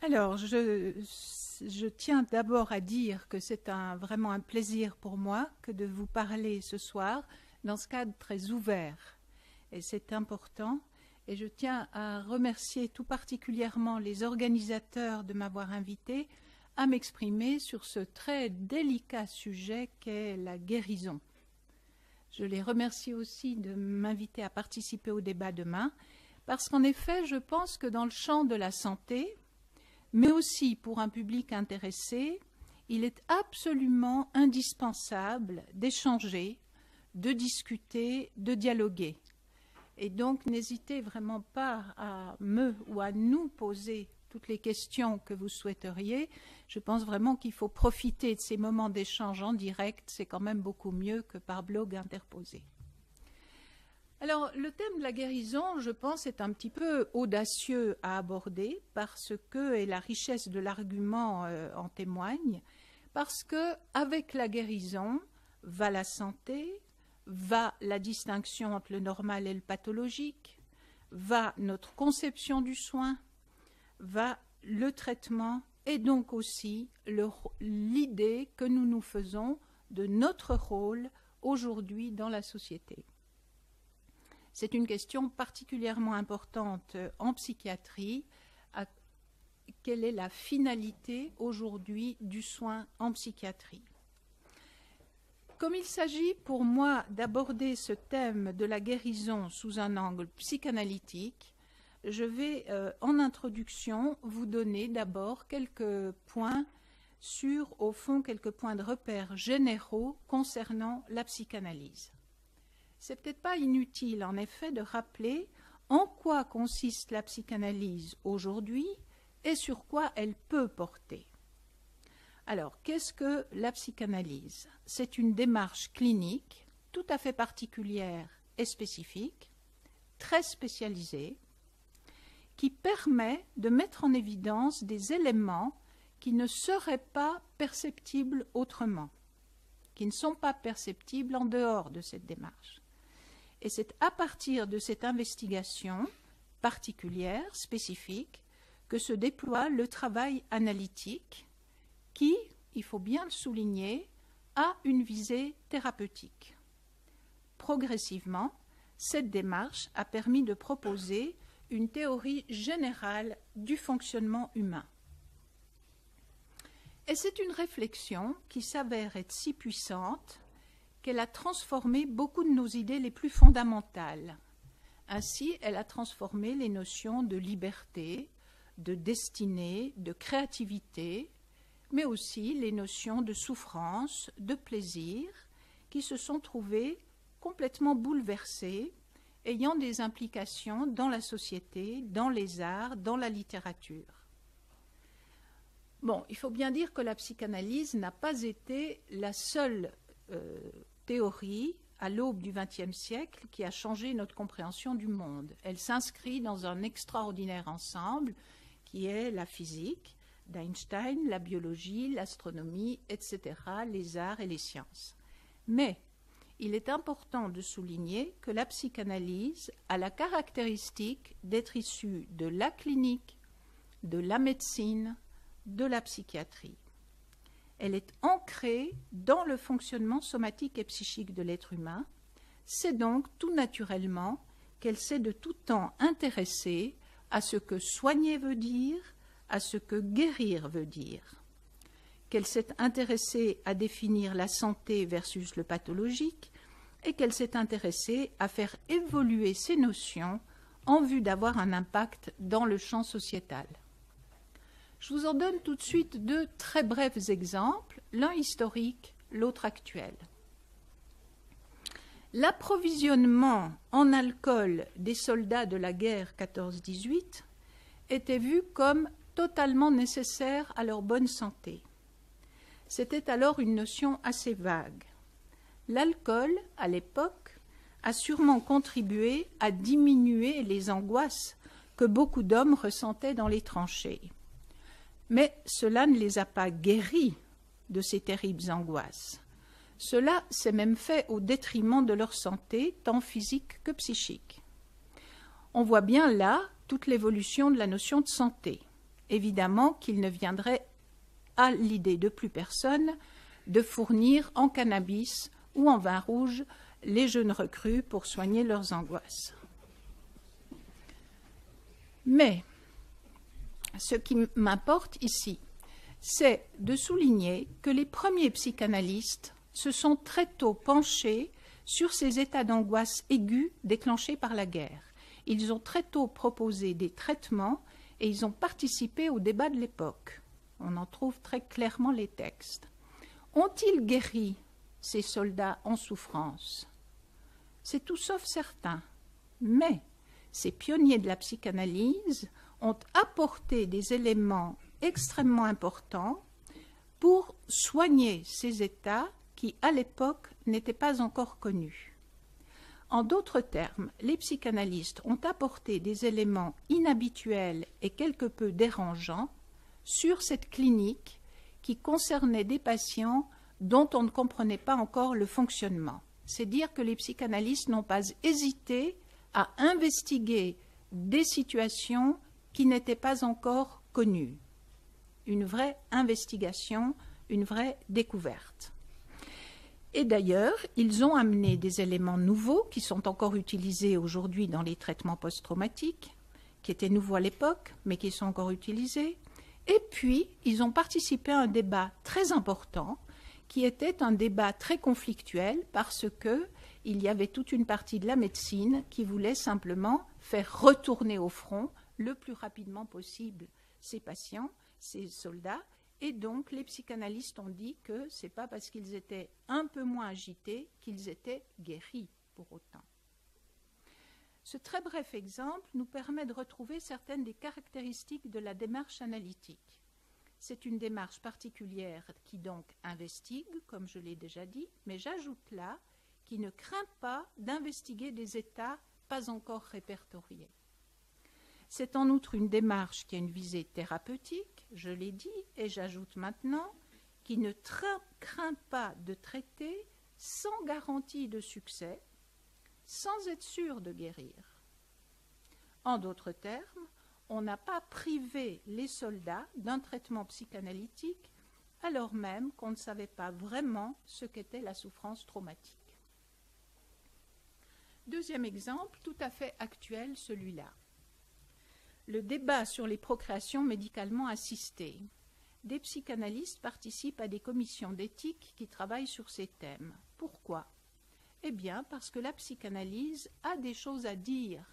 Alors, je tiens d'abord à dire que c'est vraiment un plaisir pour moi que de vous parler ce soir dans ce cadre très ouvert. Et c'est important. Et je tiens à remercier tout particulièrement les organisateurs de m'avoir invité à m'exprimer sur ce très délicat sujet qu'est la guérison. Je les remercie aussi de m'inviter à participer au débat demain, parce qu'en effet, je pense que dans le champ de la santé, mais aussi pour un public intéressé, il est absolument indispensable d'échanger, de discuter, de dialoguer. Et donc, n'hésitez vraiment pas à me ou à nous poser toutes les questions que vous souhaiteriez. Je pense vraiment qu'il faut profiter de ces moments d'échange en direct. C'est quand même beaucoup mieux que par blog interposé. Alors, le thème de la guérison, je pense, est un petit peu audacieux à aborder parce que, et la richesse de l'argument en témoigne, parce que avec la guérison va la santé, va la distinction entre le normal et le pathologique, va notre conception du soin, va le traitement et donc aussi l'idée que nous nous faisons de notre rôle aujourd'hui dans la société. C'est une question particulièrement importante en psychiatrie. Quelle est la finalité aujourd'hui du soin en psychiatrie ? Comme il s'agit pour moi d'aborder ce thème de la guérison sous un angle psychanalytique, je vais en introduction vous donner d'abord quelques points sur, au fond, quelques points de repère généraux concernant la psychanalyse. C'est peut-être pas inutile, en effet, de rappeler en quoi consiste la psychanalyse aujourd'hui et sur quoi elle peut porter. Alors, qu'est-ce que la psychanalyse ? C'est une démarche clinique tout à fait particulière et spécifique, très spécialisée, qui permet de mettre en évidence des éléments qui ne seraient pas perceptibles autrement, qui ne sont pas perceptibles en dehors de cette démarche. Et c'est à partir de cette investigation particulière, spécifique, que se déploie le travail analytique qui, il faut bien le souligner, a une visée thérapeutique. Progressivement, cette démarche a permis de proposer une théorie générale du fonctionnement humain. Et c'est une réflexion qui s'avère être si puissante qu'elle a transformé beaucoup de nos idées les plus fondamentales. Ainsi, elle a transformé les notions de liberté, de destinée, de créativité, mais aussi les notions de souffrance, de plaisir, qui se sont trouvées complètement bouleversées, ayant des implications dans la société, dans les arts, dans la littérature. Bon, il faut bien dire que la psychanalyse n'a pas été la seule théorie à l'aube du XXe siècle qui a changé notre compréhension du monde. Elle s'inscrit dans un extraordinaire ensemble qui est la physique d'Einstein, la biologie, l'astronomie, etc., les arts et les sciences. Mais il est important de souligner que la psychanalyse a la caractéristique d'être issue de la clinique, de la médecine, de la psychiatrie. Elle est ancrée dans le fonctionnement somatique et psychique de l'être humain. C'est donc tout naturellement qu'elle s'est de tout temps intéressée à ce que soigner veut dire, à ce que guérir veut dire. Qu'elle s'est intéressée à définir la santé versus le pathologique et qu'elle s'est intéressée à faire évoluer ces notions en vue d'avoir un impact dans le champ sociétal. Je vous en donne tout de suite deux très brefs exemples, l'un historique, l'autre actuel. L'approvisionnement en alcool des soldats de la guerre 14-18 était vu comme totalement nécessaire à leur bonne santé. C'était alors une notion assez vague. L'alcool, à l'époque, a sûrement contribué à diminuer les angoisses que beaucoup d'hommes ressentaient dans les tranchées. Mais cela ne les a pas guéris de ces terribles angoisses. Cela s'est même fait au détriment de leur santé, tant physique que psychique. On voit bien là toute l'évolution de la notion de santé. Évidemment qu'il ne viendrait à l'idée de plus personne de fournir en cannabis ou en vin rouge les jeunes recrues pour soigner leurs angoisses. Mais ce qui m'importe ici, c'est de souligner que les premiers psychanalystes se sont très tôt penchés sur ces états d'angoisse aiguë déclenchés par la guerre. Ils ont très tôt proposé des traitements et ils ont participé au débat de l'époque. On en trouve très clairement les textes. Ont-ils guéri ces soldats en souffrance? C'est tout sauf certain. Mais ces pionniers de la psychanalyse ont apporté des éléments extrêmement importants pour soigner ces états qui, à l'époque, n'étaient pas encore connus. En d'autres termes, les psychanalystes ont apporté des éléments inhabituels et quelque peu dérangeants sur cette clinique qui concernait des patients dont on ne comprenait pas encore le fonctionnement. C'est dire que les psychanalystes n'ont pas hésité à investiguer des situations qui n'étaient pas encore connues. Une vraie investigation, une vraie découverte. Et d'ailleurs, ils ont amené des éléments nouveaux qui sont encore utilisés aujourd'hui dans les traitements post-traumatiques, qui étaient nouveaux à l'époque, mais qui sont encore utilisés. Et puis, ils ont participé à un débat très important, qui était un débat très conflictuel, parce qu'il y avait toute une partie de la médecine qui voulait simplement faire retourner au front le plus rapidement possible ces patients, ces soldats. Et donc, les psychanalystes ont dit que ce n'est pas parce qu'ils étaient un peu moins agités qu'ils étaient guéris pour autant. Ce très bref exemple nous permet de retrouver certaines des caractéristiques de la démarche analytique. C'est une démarche particulière qui donc investigue, comme je l'ai déjà dit, mais j'ajoute là, qui ne craint pas d'investiguer des états pas encore répertoriés. C'est en outre une démarche qui a une visée thérapeutique, je l'ai dit, et j'ajoute maintenant, qui ne craint pas de traiter sans garantie de succès, sans être sûr de guérir. En d'autres termes, on n'a pas privé les soldats d'un traitement psychanalytique alors même qu'on ne savait pas vraiment ce qu'était la souffrance traumatique. Deuxième exemple, tout à fait actuel, celui-là. Le débat sur les procréations médicalement assistées. Des psychanalystes participent à des commissions d'éthique qui travaillent sur ces thèmes. Pourquoi? Eh bien, parce que la psychanalyse a des choses à dire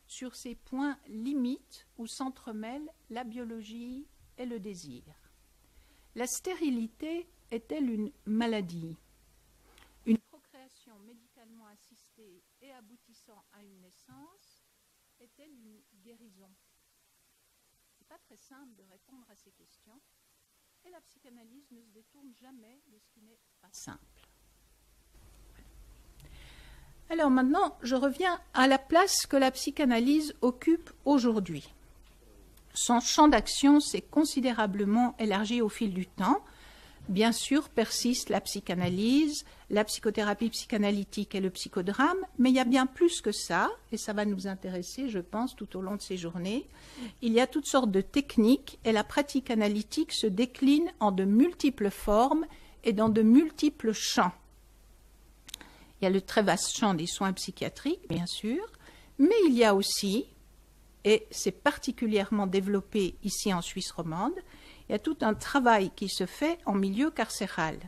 sur ces points limites où s'entremêlent la biologie et le désir. La stérilité est-elle une maladie? Une procréation médicalement assistée et aboutissant à une naissance est-elle une guérison? Ce n'est pas très simple de répondre à ces questions et la psychanalyse ne se détourne jamais de ce qui n'est pas simple. Alors maintenant, je reviens à la place que la psychanalyse occupe aujourd'hui. Son champ d'action s'est considérablement élargi au fil du temps. Bien sûr, persiste la psychanalyse, la psychothérapie psychanalytique et le psychodrame, mais il y a bien plus que ça, et ça va nous intéresser, je pense, tout au long de ces journées. Il y a toutes sortes de techniques, et la pratique analytique se décline en de multiples formes et dans de multiples champs. Il y a le très vaste champ des soins psychiatriques, bien sûr, mais il y a aussi, et c'est particulièrement développé ici en Suisse romande, il y a tout un travail qui se fait en milieu carcéral.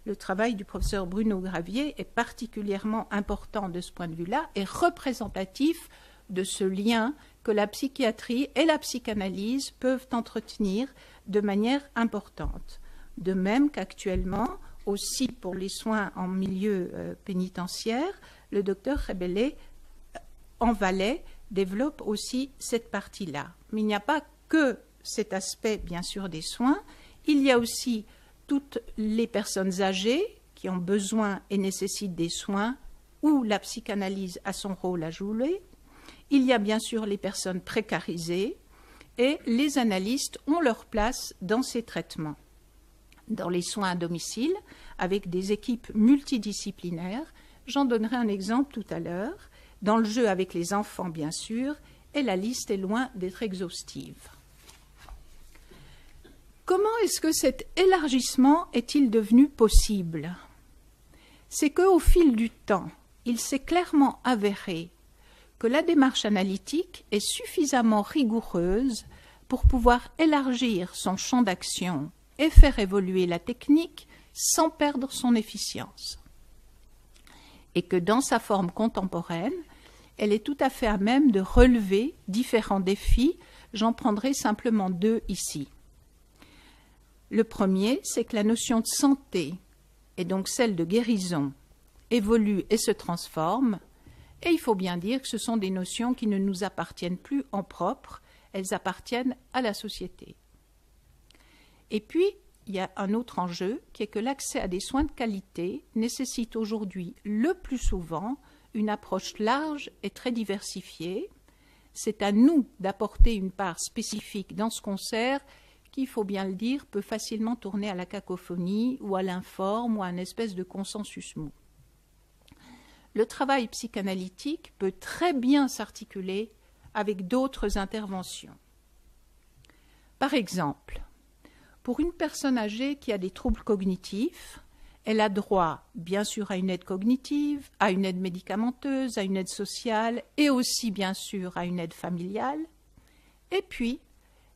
Le travail du professeur Bruno Gravier est particulièrement important de ce point de vue-là et représentatif de ce lien que la psychiatrie et la psychanalyse peuvent entretenir de manière importante. De même qu'actuellement, aussi pour les soins en milieu pénitentiaire, le docteur Rebellé en Valais développe aussi cette partie-là. Mais il n'y a pas que cet aspect, bien sûr, des soins. Il y a aussi toutes les personnes âgées qui ont besoin et nécessitent des soins où la psychanalyse a son rôle à jouer. Il y a bien sûr les personnes précarisées et les analystes ont leur place dans ces traitements. Dans les soins à domicile, avec des équipes multidisciplinaires, j'en donnerai un exemple tout à l'heure, dans le jeu avec les enfants bien sûr, et la liste est loin d'être exhaustive. Comment est-ce que cet élargissement est-il devenu possible? C'est qu'au fil du temps, il s'est clairement avéré que la démarche analytique est suffisamment rigoureuse pour pouvoir élargir son champ d'action et faire évoluer la technique sans perdre son efficience. Et que dans sa forme contemporaine, elle est tout à fait à même de relever différents défis. J'en prendrai simplement 2 ici. Le premier, c'est que la notion de santé, et donc celle de guérison, évolue et se transforme, et il faut bien dire que ce sont des notions qui ne nous appartiennent plus en propre, elles appartiennent à la société. Et puis, il y a un autre enjeu qui est que l'accès à des soins de qualité nécessite aujourd'hui le plus souvent une approche large et très diversifiée. C'est à nous d'apporter une part spécifique dans ce concert qui, il faut bien le dire, peut facilement tourner à la cacophonie ou à l'informe ou à une espèce de consensus mou. Le travail psychanalytique peut très bien s'articuler avec d'autres interventions. Par exemple, pour une personne âgée qui a des troubles cognitifs, elle a droit, bien sûr, à une aide cognitive, à une aide médicamenteuse, à une aide sociale et aussi, bien sûr, à une aide familiale. Et puis,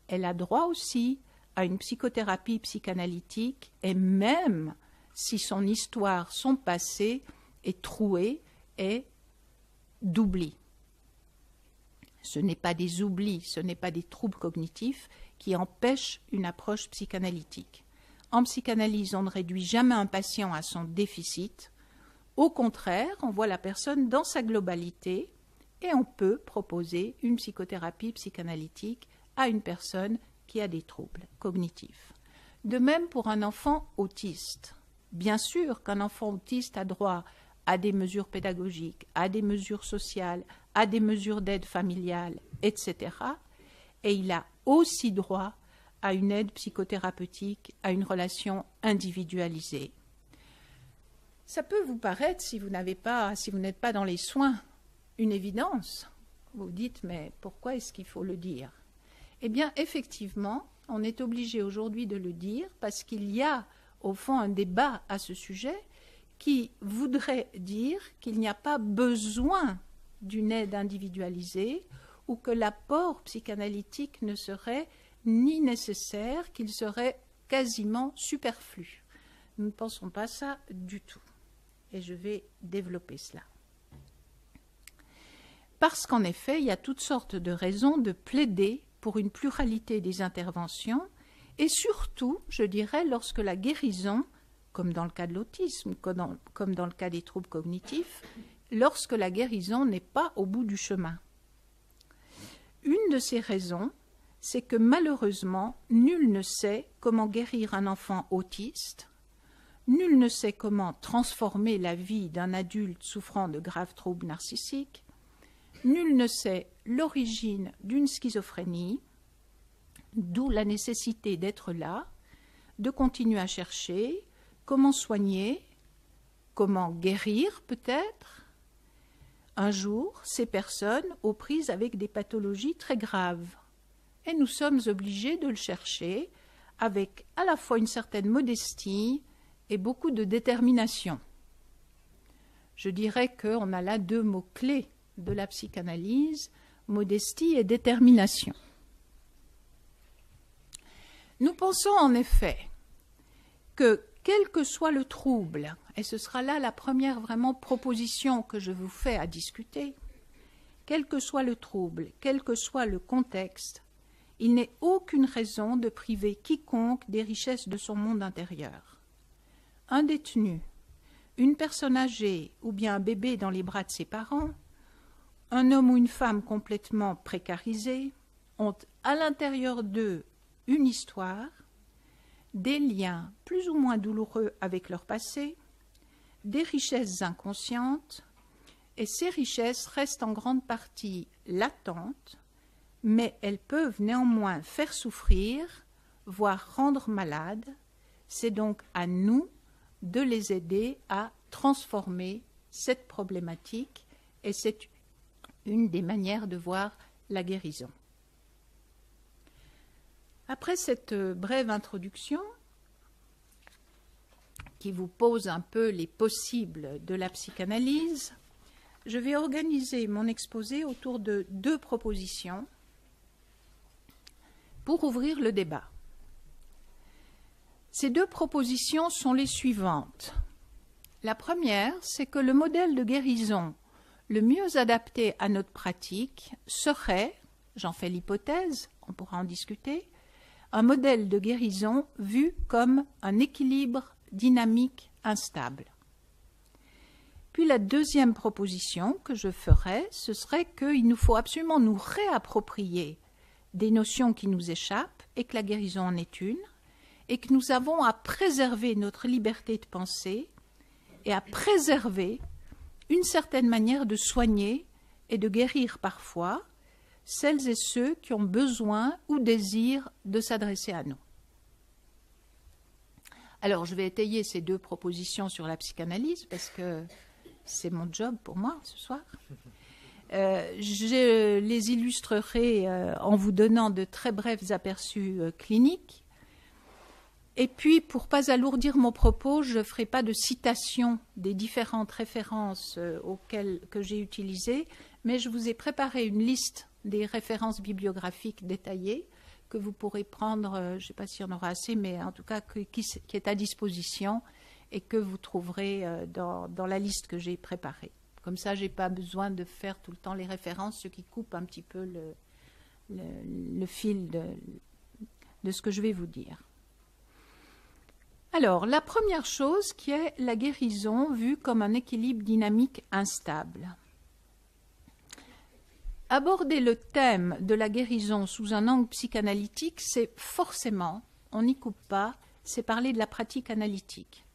elle a droit aussi à une psychothérapie psychanalytique et même si son histoire, son passé est troué et d'oubli. Ce n'est pas des oublis, ce n'est pas des troubles cognitifs qui empêchent une approche psychanalytique. En psychanalyse, on ne réduit jamais un patient à son déficit. Au contraire, on voit la personne dans sa globalité et on peut proposer une psychothérapie psychanalytique à une personne qui a des troubles cognitifs. De même pour un enfant autiste. Bien sûr qu'un enfant autiste a droit à des mesures pédagogiques, à des mesures sociales, à des mesures d'aide familiale, etc. Et il a aussi droit à une aide psychothérapeutique, à une relation individualisée. Ça peut vous paraître, si vous n'êtes pas dans les soins, une évidence. Vous vous dites, mais pourquoi est-ce qu'il faut le dire? Eh bien, effectivement, on est obligé aujourd'hui de le dire parce qu'il y a, au fond, un débat à ce sujet qui voudrait dire qu'il n'y a pas besoin d'une aide individualisée ou que l'apport psychanalytique ne serait ni nécessaire, qu'il serait quasiment superflu. Nous ne pensons pas ça du tout. Et je vais développer cela. Parce qu'en effet, il y a toutes sortes de raisons de plaider pour une pluralité des interventions et surtout, je dirais, lorsque la guérison, comme dans le cas de l'autisme, comme dans le cas des troubles cognitifs, lorsque la guérison n'est pas au bout du chemin. Une de ces raisons, c'est que malheureusement, nul ne sait comment guérir un enfant autiste, nul ne sait comment transformer la vie d'un adulte souffrant de graves troubles narcissiques, nul ne sait l'origine d'une schizophrénie, d'où la nécessité d'être là, de continuer à chercher comment soigner, comment guérir peut-être, un jour, ces personnes aux prises avec des pathologies très graves. Et nous sommes obligés de le chercher avec à la fois une certaine modestie et beaucoup de détermination. Je dirais qu'on a là 2 mots-clés de la psychanalyse, modestie et détermination. Nous pensons en effet que quel que soit le trouble, et ce sera là la première vraiment proposition que je vous fais à discuter, quel que soit le trouble, quel que soit le contexte, il n'est aucune raison de priver quiconque des richesses de son monde intérieur. Un détenu, une personne âgée ou bien un bébé dans les bras de ses parents, un homme ou une femme complètement précarisés ont à l'intérieur d'eux une histoire, des liens plus ou moins douloureux avec leur passé, des richesses inconscientes, et ces richesses restent en grande partie latentes, mais elles peuvent néanmoins faire souffrir, voire rendre malades. C'est donc à nous de les aider à transformer cette problématique, et c'est une des manières de voir la guérison. Après cette brève introduction, qui vous pose un peu les possibles de la psychanalyse, je vais organiser mon exposé autour de 2 propositions pour ouvrir le débat. Ces 2 propositions sont les suivantes. La première, c'est que le modèle de guérison le mieux adapté à notre pratique serait, j'en fais l'hypothèse, on pourra en discuter, un modèle de guérison vu comme un équilibre dynamique instable. Puis la deuxième proposition que je ferai, ce serait qu'il nous faut absolument nous réapproprier des notions qui nous échappent et que la guérison en est une, et que nous avons à préserver notre liberté de penser et à préserver une certaine manière de soigner et de guérir parfois celles et ceux qui ont besoin ou désirent de s'adresser à nous. Alors, je vais étayer ces 2 propositions sur la psychanalyse parce que c'est mon job pour moi ce soir. Je les illustrerai en vous donnant de très brefs aperçus cliniques. Et puis, pour ne pas alourdir mon propos, je ne ferai pas de citation des différentes références que j'ai utilisées, mais je vous ai préparé une liste des références bibliographiques détaillées que vous pourrez prendre, je ne sais pas s'il y en aura assez, mais en tout cas qui est à disposition et que vous trouverez dans la liste que j'ai préparée. Comme ça, je n'ai pas besoin de faire tout le temps les références, ce qui coupe un petit peu le fil de ce que je vais vous dire. Alors, la première chose qui est la guérison vue comme un équilibre dynamique instable. Aborder le thème de la guérison sous un angle psychanalytique, c'est forcément, on n'y coupe pas, c'est parler de la pratique analytique.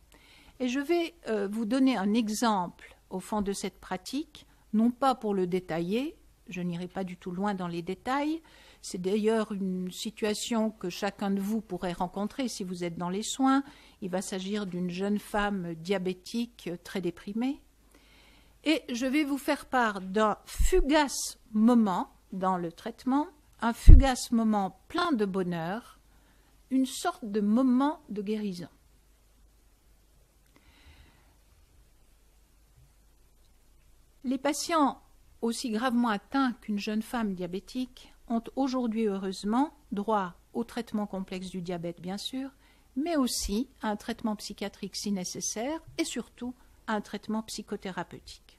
Et je vais vous donner un exemple au fond de cette pratique, non pas pour le détailler, je n'irai pas du tout loin dans les détails, c'est d'ailleurs une situation que chacun de vous pourrait rencontrer si vous êtes dans les soins. Il va s'agir d'une jeune femme diabétique très déprimée. Et je vais vous faire part d'un fugace moment dans le traitement, un fugace moment plein de bonheur, une sorte de moment de guérison. Les patients aussi gravement atteints qu'une jeune femme diabétique ont aujourd'hui heureusement droit au traitement complexe du diabète, bien sûr, mais aussi à un traitement psychiatrique si nécessaire et surtout à un traitement psychothérapeutique.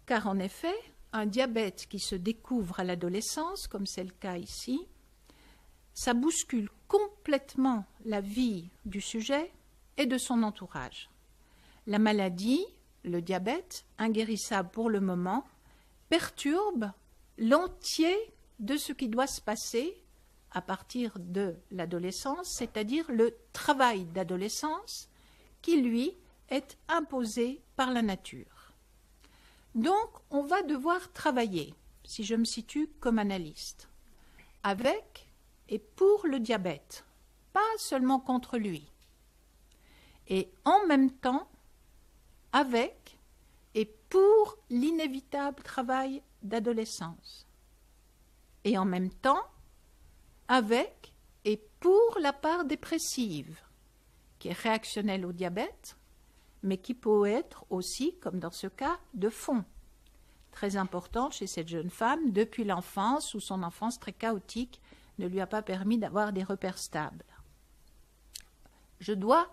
Car en effet, un diabète qui se découvre à l'adolescence, comme c'est le cas ici, ça bouscule complètement la vie du sujet et de son entourage. La maladie, le diabète, inguérissable pour le moment, perturbe l'entier de ce qui doit se passer à partir de l'adolescence, c'est-à-dire le travail d'adolescence qui, lui, est imposé par la nature. Donc, on va devoir travailler, si je me situe comme analyste, avec et pour le diabète, pas seulement contre lui, et en même temps avec et pour l'inévitable travail d'adolescence, et en même temps avec et pour la part dépressive, qui est réactionnelle au diabète, mais qui peut être aussi, comme dans ce cas, de fond, très importante chez cette jeune femme depuis l'enfance, où son enfance très chaotique ne lui a pas permis d'avoir des repères stables. Je dois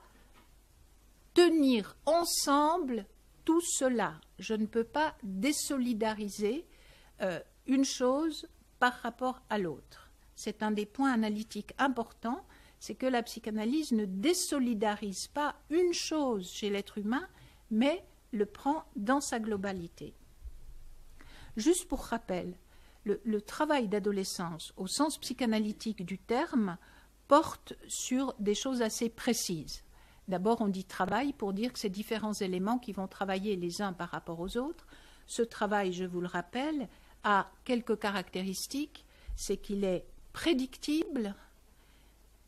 tenir ensemble tout cela. Je ne peux pas désolidariser une chose par rapport à l'autre. C'est un des points analytiques importants, c'est que la psychanalyse ne désolidarise pas une chose chez l'être humain, mais le prend dans sa globalité. Juste pour rappel, le travail d'adolescence, au sens psychanalytique du terme, porte sur des choses assez précises. D'abord, on dit travail pour dire que c'est différents éléments qui vont travailler les uns par rapport aux autres. Ce travail, je vous le rappelle, a quelques caractéristiques, c'est qu'il est prédictible,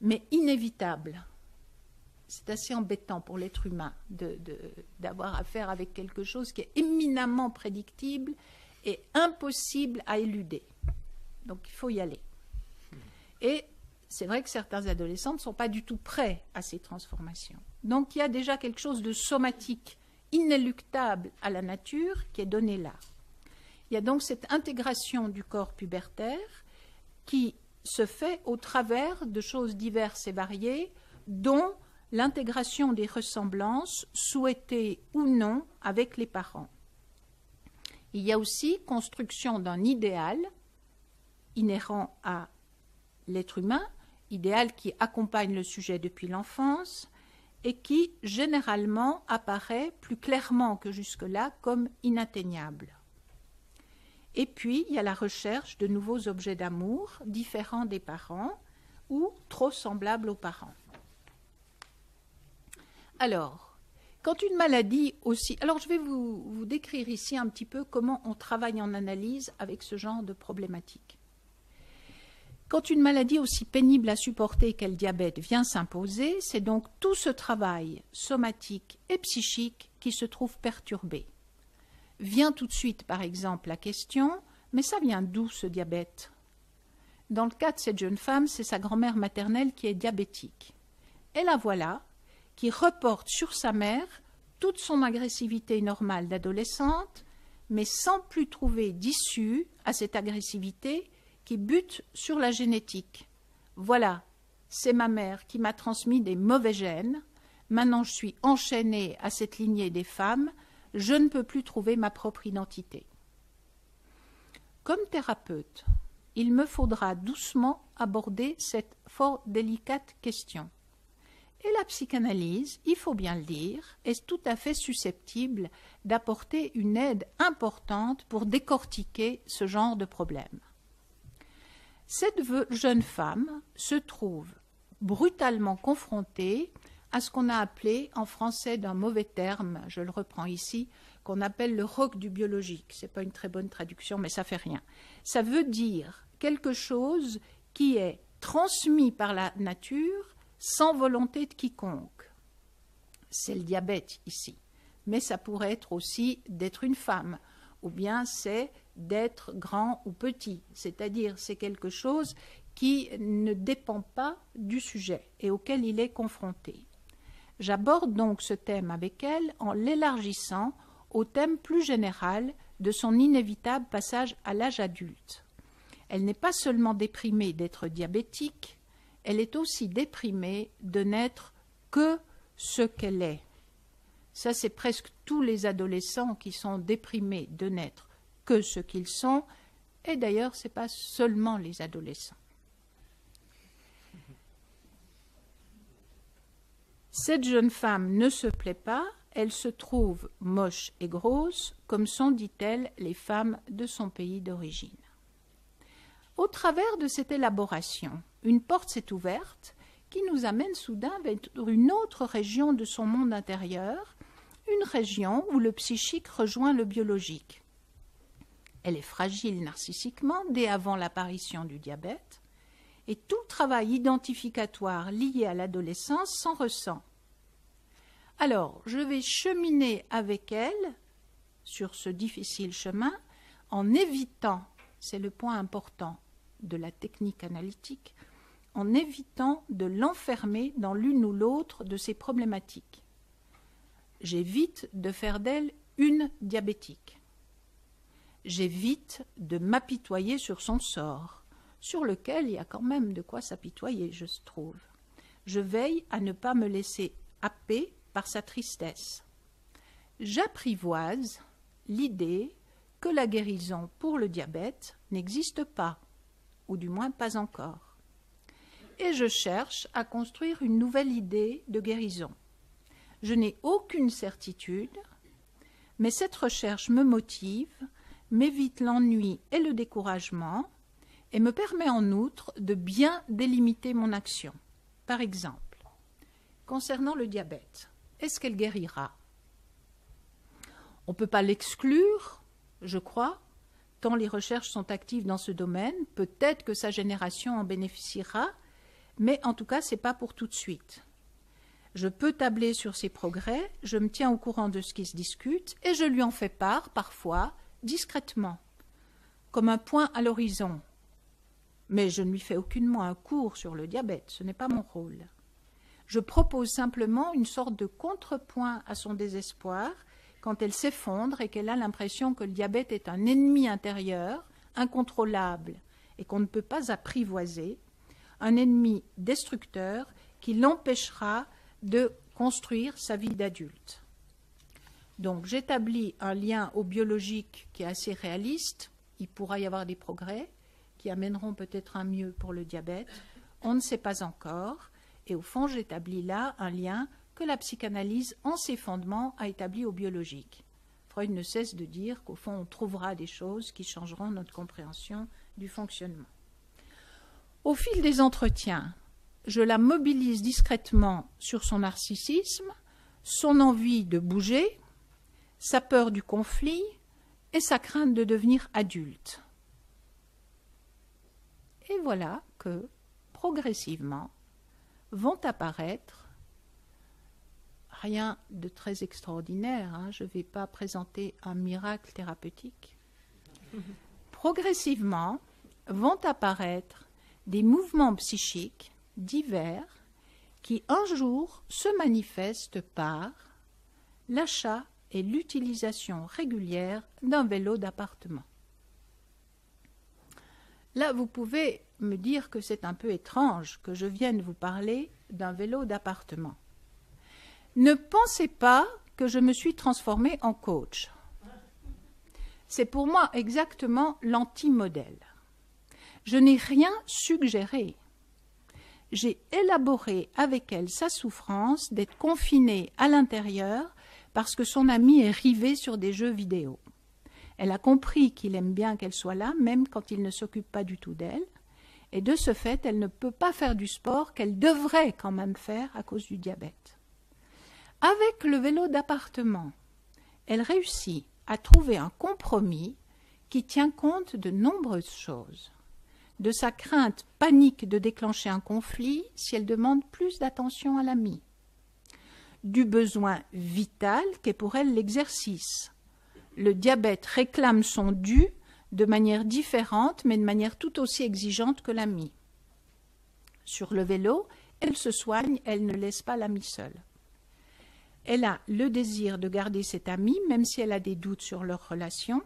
mais inévitable. C'est assez embêtant pour l'être humain d'avoir affaire avec quelque chose qui est éminemment prédictible est impossible à éluder. Donc il faut y aller. Et c'est vrai que certains adolescents ne sont pas du tout prêts à ces transformations. Donc il y a déjà quelque chose de somatique, inéluctable à la nature, qui est donné là. Il y a donc cette intégration du corps pubertaire qui se fait au travers de choses diverses et variées, dont l'intégration des ressemblances, souhaitées ou non, avec les parents. Il y a aussi construction d'un idéal inhérent à l'être humain, idéal qui accompagne le sujet depuis l'enfance et qui, généralement, apparaît plus clairement que jusque-là comme inatteignable. Et puis, il y a la recherche de nouveaux objets d'amour, différents des parents ou trop semblables aux parents. Alors, quand une maladie aussi... Alors, je vais vous décrire ici un petit peu comment on travaille en analyse avec ce genre de problématique. Quand une maladie aussi pénible à supporter qu'est le diabète vient s'imposer, c'est donc tout ce travail somatique et psychique qui se trouve perturbé. Vient tout de suite, par exemple, la question, mais ça vient d'où ce diabète? Dans le cas de cette jeune femme, c'est sa grand-mère maternelle qui est diabétique. Et la voilà, qui reporte sur sa mère toute son agressivité normale d'adolescente, mais sans plus trouver d'issue à cette agressivité qui bute sur la génétique. Voilà, c'est ma mère qui m'a transmis des mauvais gènes. Maintenant, je suis enchaînée à cette lignée des femmes. Je ne peux plus trouver ma propre identité. Comme thérapeute, il me faudra doucement aborder cette fort délicate question. Et la psychanalyse, il faut bien le dire, est tout à fait susceptible d'apporter une aide importante pour décortiquer ce genre de problème. Cette jeune femme se trouve brutalement confrontée à ce qu'on a appelé, en français d'un mauvais terme, je le reprends ici, qu'on appelle le roc du biologique. Ce n'est pas une très bonne traduction, mais ça fait rien. Ça veut dire quelque chose qui est transmis par la nature sans volonté de quiconque. C'est le diabète ici. Mais ça pourrait être aussi d'être une femme, ou bien c'est d'être grand ou petit. C'est-à-dire c'est quelque chose qui ne dépend pas du sujet et auquel il est confronté. J'aborde donc ce thème avec elle en l'élargissant au thème plus général de son inévitable passage à l'âge adulte. Elle n'est pas seulement déprimée d'être diabétique, elle est aussi déprimée de n'être que ce qu'elle est. Ça, c'est presque tous les adolescents qui sont déprimés de n'être que ce qu'ils sont, et d'ailleurs, ce n'est pas seulement les adolescents. Cette jeune femme ne se plaît pas, elle se trouve moche et grosse, comme sont, dit-elle, les femmes de son pays d'origine. Au travers de cette élaboration, une porte s'est ouverte qui nous amène soudain vers une autre région de son monde intérieur, une région où le psychique rejoint le biologique. Elle est fragile narcissiquement dès avant l'apparition du diabète, et tout le travail identificatoire lié à l'adolescence s'en ressent. Alors, je vais cheminer avec elle sur ce difficile chemin en évitant, c'est le point important de la technique analytique, en évitant de l'enfermer dans l'une ou l'autre de ces problématiques. J'évite de faire d'elle une diabétique. J'évite de m'apitoyer sur son sort, sur lequel il y a quand même de quoi s'apitoyer, je trouve. Je veille à ne pas me laisser happer par sa tristesse. J'apprivoise l'idée que la guérison pour le diabète n'existe pas, ou du moins pas encore. Et je cherche à construire une nouvelle idée de guérison. Je n'ai aucune certitude, mais cette recherche me motive, m'évite l'ennui et le découragement, et me permet en outre de bien délimiter mon action. Par exemple, concernant le diabète, est-ce qu'elle guérira? On ne peut pas l'exclure, je crois, tant les recherches sont actives dans ce domaine. Peut-être que sa génération en bénéficiera, mais en tout cas, ce n'est pas pour tout de suite. Je peux tabler sur ses progrès, je me tiens au courant de ce qui se discute, et je lui en fais part, parfois, discrètement. comme un point à l'horizon. Mais je ne lui fais aucunement un cours sur le diabète, ce n'est pas mon rôle. Je propose simplement une sorte de contrepoint à son désespoir quand elle s'effondre et qu'elle a l'impression que le diabète est un ennemi intérieur, incontrôlable et qu'on ne peut pas apprivoiser, un ennemi destructeur qui l'empêchera de construire sa vie d'adulte. Donc j'établis un lien au biologique qui est assez réaliste. Il pourra y avoir des progrès qui amèneront peut-être un mieux pour le diabète. On ne sait pas encore. Et au fond, j'établis là un lien que la psychanalyse, en ses fondements, a établi au biologique. Freud ne cesse de dire qu'au fond, on trouvera des choses qui changeront notre compréhension du fonctionnement. Au fil des entretiens, je la mobilise discrètement sur son narcissisme, son envie de bouger, sa peur du conflit et sa crainte de devenir adulte. Et voilà que, progressivement, vont apparaître, rien de très extraordinaire, hein, je ne vais pas présenter un miracle thérapeutique, progressivement vont apparaître des mouvements psychiques divers qui un jour se manifestent par l'achat et l'utilisation régulière d'un vélo d'appartement. Là, vous pouvez me dire que c'est un peu étrange que je vienne vous parler d'un vélo d'appartement. Ne pensez pas que je me suis transformée en coach. C'est pour moi exactement l'anti-modèle. Je n'ai rien suggéré. J'ai élaboré avec elle sa souffrance d'être confinée à l'intérieur parce que son ami est rivé sur des jeux vidéo. Elle a compris qu'il aime bien qu'elle soit là, même quand il ne s'occupe pas du tout d'elle. Et de ce fait, elle ne peut pas faire du sport qu'elle devrait quand même faire à cause du diabète. Avec le vélo d'appartement, elle réussit à trouver un compromis qui tient compte de nombreuses choses. De sa crainte panique de déclencher un conflit si elle demande plus d'attention à l'ami. Du besoin vital qu'est pour elle l'exercice. Le diabète réclame son dû de manière différente, mais de manière tout aussi exigeante que l'ami. Sur le vélo, elle se soigne, elle ne laisse pas l'ami seul. Elle a le désir de garder cet ami, même si elle a des doutes sur leur relation.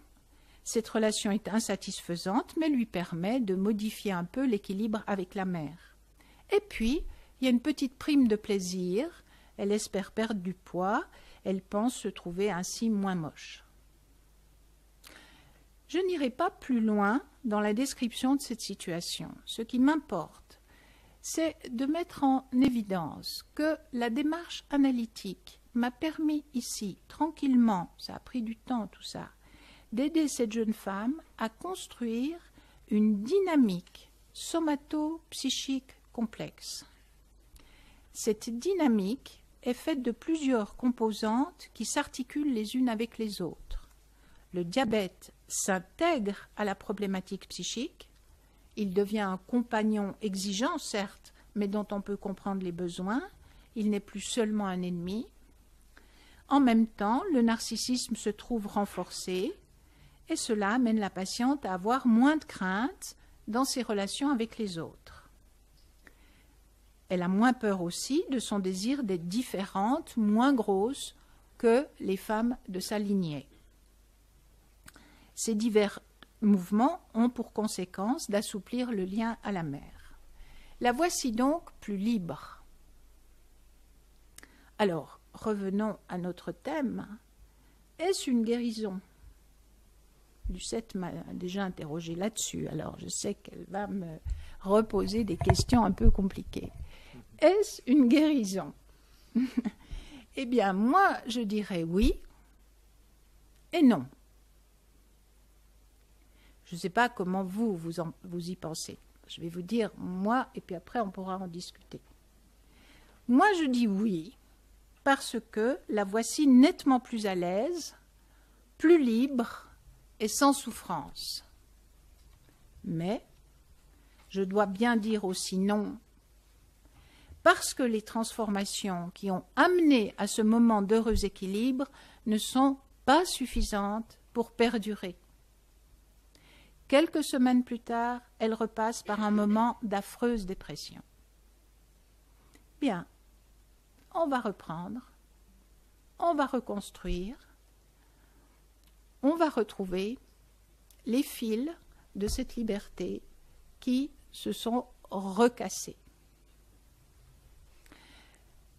Cette relation est insatisfaisante, mais lui permet de modifier un peu l'équilibre avec la mère. Et puis, il y a une petite prime de plaisir. Elle espère perdre du poids. Elle pense se trouver ainsi moins moche. Je n'irai pas plus loin dans la description de cette situation. Ce qui m'importe, c'est de mettre en évidence que la démarche analytique m'a permis ici, tranquillement, ça a pris du temps tout ça, d'aider cette jeune femme à construire une dynamique somato-psychique complexe. Cette dynamique est faite de plusieurs composantes qui s'articulent les unes avec les autres. Le diabète s'intègre à la problématique psychique, il devient un compagnon exigeant, certes, mais dont on peut comprendre les besoins, il n'est plus seulement un ennemi. En même temps, le narcissisme se trouve renforcé, et cela amène la patiente à avoir moins de crainte dans ses relations avec les autres. Elle a moins peur aussi de son désir d'être différente, moins grosse que les femmes de sa lignée. Ces divers mouvements ont pour conséquence d'assouplir le lien à la mère. La voici donc plus libre. Alors, revenons à notre thème. Est-ce une guérison ? Lucette m'a déjà interrogée là-dessus, alors je sais qu'elle va me reposer des questions un peu compliquées. Est-ce une guérison ? Eh bien, moi, je dirais oui et non. Je ne sais pas comment vous y pensez. Je vais vous dire moi, et puis après, on pourra en discuter. Moi, je dis oui, parce que la voici nettement plus à l'aise, plus libre, et sans souffrance. Mais, je dois bien dire aussi non, parce que les transformations qui ont amené à ce moment d'heureux équilibre ne sont pas suffisantes pour perdurer. Quelques semaines plus tard, elle repasse par un moment d'affreuse dépression. Bien, on va reprendre, on va reconstruire, on va retrouver les fils de cette liberté qui se sont recassés.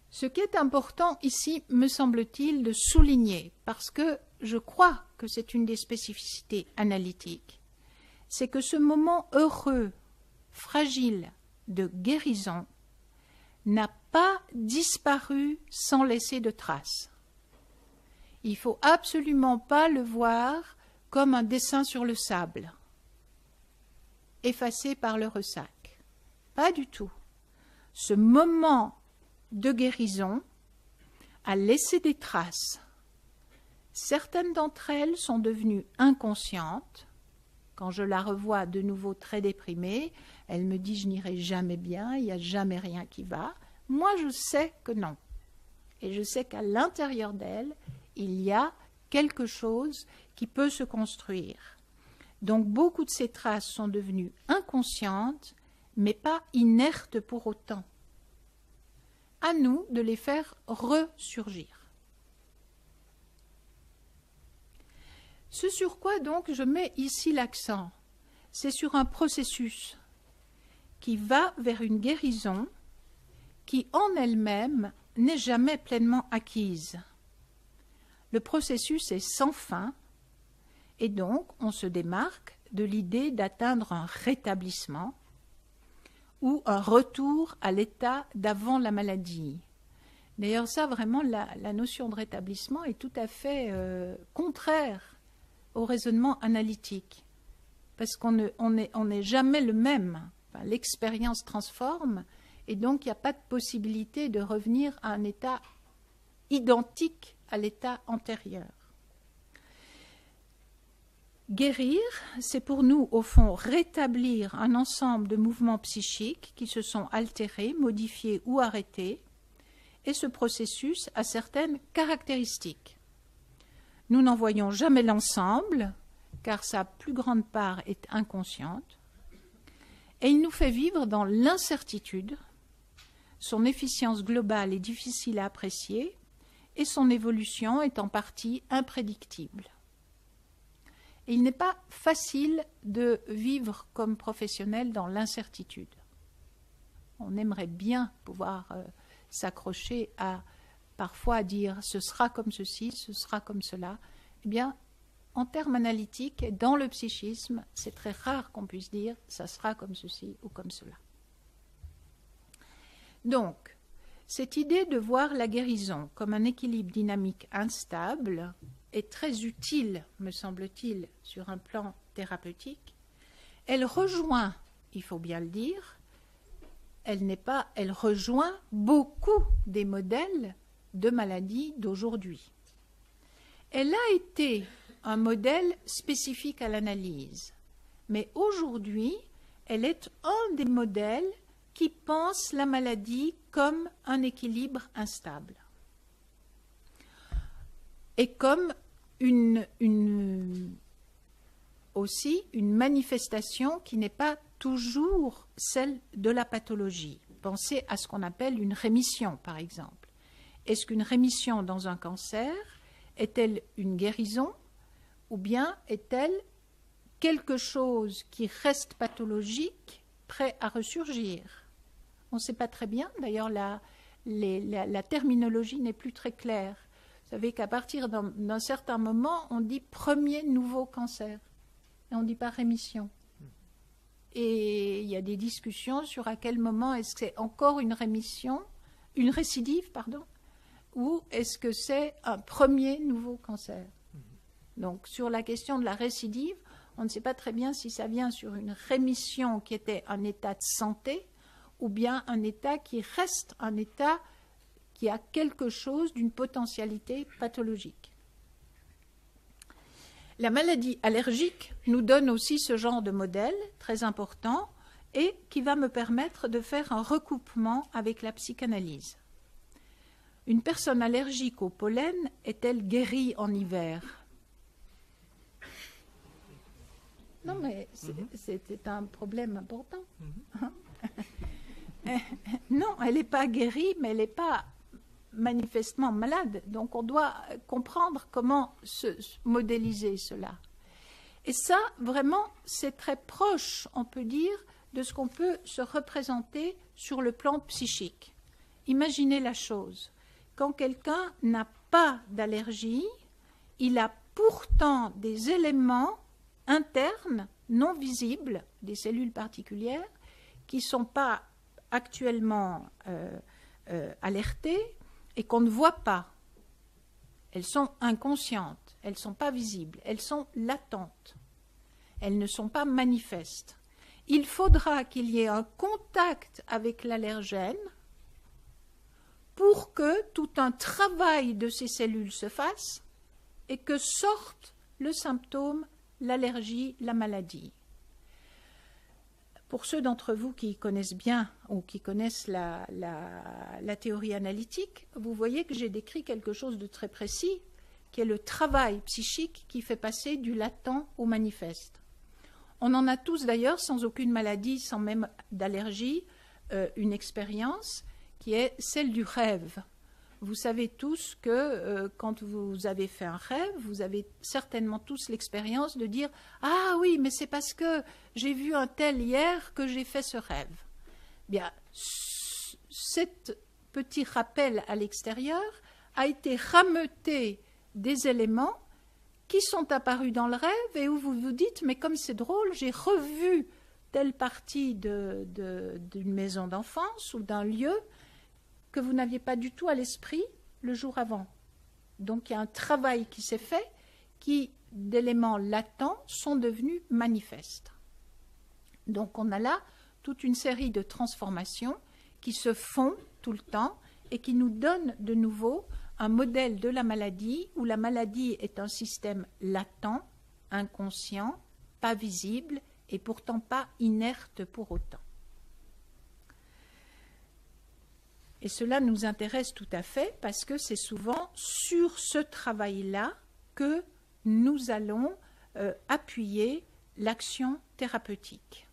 Ce qui est important ici, me semble-t-il, de souligner, parce que je crois que c'est une des spécificités analytiques, c'est que ce moment heureux, fragile de guérison n'a pas disparu sans laisser de traces. Il ne faut absolument pas le voir comme un dessin sur le sable, effacé par le ressac. Pas du tout. Ce moment de guérison a laissé des traces. Certaines d'entre elles sont devenues inconscientes. Quand je la revois de nouveau très déprimée, elle me dit « je n'irai jamais bien, il n'y a jamais rien qui va ». Moi, je sais que non. Et je sais qu'à l'intérieur d'elle, il y a quelque chose qui peut se construire. Donc, beaucoup de ces traces sont devenues inconscientes, mais pas inertes pour autant. À nous de les faire ressurgir. Ce sur quoi donc je mets ici l'accent, c'est sur un processus qui va vers une guérison qui en elle-même n'est jamais pleinement acquise. Le processus est sans fin et donc on se démarque de l'idée d'atteindre un rétablissement ou un retour à l'état d'avant la maladie. D'ailleurs, ça, vraiment, la notion de rétablissement est tout à fait contraire au raisonnement analytique, parce qu'on n'est jamais le même. Enfin, l'expérience transforme, et donc il n'y a pas de possibilité de revenir à un état identique à l'état antérieur. Guérir, c'est pour nous, au fond, rétablir un ensemble de mouvements psychiques qui se sont altérés, modifiés ou arrêtés, et ce processus a certaines caractéristiques. Nous n'en voyons jamais l'ensemble, car sa plus grande part est inconsciente, et il nous fait vivre dans l'incertitude. Son efficience globale est difficile à apprécier, et son évolution est en partie imprédictible. Il n'est pas facile de vivre comme professionnel dans l'incertitude. On aimerait bien pouvoir s'accrocher à parfois dire ce sera comme ceci, ce sera comme cela. Eh bien, en termes analytiques, dans le psychisme, c'est très rare qu'on puisse dire ça sera comme ceci ou comme cela. Donc, cette idée de voir la guérison comme un équilibre dynamique instable est très utile, me semble-t-il, sur un plan thérapeutique. Elle rejoint, il faut bien le dire, elle rejoint beaucoup des modèles de maladies d'aujourd'hui. Elle a été un modèle spécifique à l'analyse, mais aujourd'hui, elle est un des modèles qui pense la maladie comme un équilibre instable. Et comme aussi une manifestation qui n'est pas toujours celle de la pathologie. Pensez à ce qu'on appelle une rémission, par exemple. Est-ce qu'une rémission dans un cancer est-elle une guérison ou bien est-elle quelque chose qui reste pathologique, prêt à ressurgir? On ne sait pas très bien. D'ailleurs, la terminologie n'est plus très claire. Vous savez qu'à partir d'un certain moment, on dit premier nouveau cancer. Et on ne dit pas rémission. Et il y a des discussions sur à quel moment est-ce que c'est encore une récidive, ou est-ce que c'est un premier nouveau cancer. Donc, sur la question de la récidive, on ne sait pas très bien si ça vient sur une rémission qui était un état de santé, ou bien un état qui reste un état qui a quelque chose d'une potentialité pathologique. La maladie allergique nous donne aussi ce genre de modèle très important et qui va me permettre de faire un recoupement avec la psychanalyse. Une personne allergique au pollen est-elle guérie en hiver? Non, mais c'est un problème important. Non, elle n'est pas guérie, mais elle n'est pas manifestement malade. Donc on doit comprendre comment modéliser cela. Et ça, vraiment, c'est très proche, on peut dire, de ce qu'on peut se représenter sur le plan psychique. Imaginez la chose. Quand quelqu'un n'a pas d'allergie, il a pourtant des éléments internes, non visibles, des cellules particulières, qui ne sont pas actuellement alertées et qu'on ne voit pas. Elles sont inconscientes, elles ne sont pas visibles, elles sont latentes. Elles ne sont pas manifestes. Il faudra qu'il y ait un contact avec l'allergène pour que tout un travail de ces cellules se fasse et que sorte le symptôme, l'allergie, la maladie. Pour ceux d'entre vous qui connaissent bien ou qui connaissent la théorie analytique, vous voyez que j'ai décrit quelque chose de très précis, qui est le travail psychique qui fait passer du latent au manifeste. On en a tous d'ailleurs, sans aucune maladie, sans même d'allergie, une expérience qui est celle du rêve. Vous savez tous que quand vous avez fait un rêve, vous avez certainement tous l'expérience de dire « Ah oui, mais c'est parce que j'ai vu un tel hier que j'ai fait ce rêve. » Bien, cet petit rappel à l'extérieur a été rameuté des éléments qui sont apparus dans le rêve et où vous vous dites « Mais comme c'est drôle, j'ai revu telle partie d'une maison d'enfance ou d'un lieu que vous n'aviez pas du tout à l'esprit le jour avant. » Donc il y a un travail qui s'est fait qui, d'éléments latents, sont devenus manifestes. Donc on a là toute une série de transformations qui se font tout le temps et qui nous donnent de nouveau un modèle de la maladie où la maladie est un système latent, inconscient, pas visible et pourtant pas inerte pour autant. Et cela nous intéresse tout à fait parce que c'est souvent sur ce travail-là que nous allons appuyer l'action thérapeutique.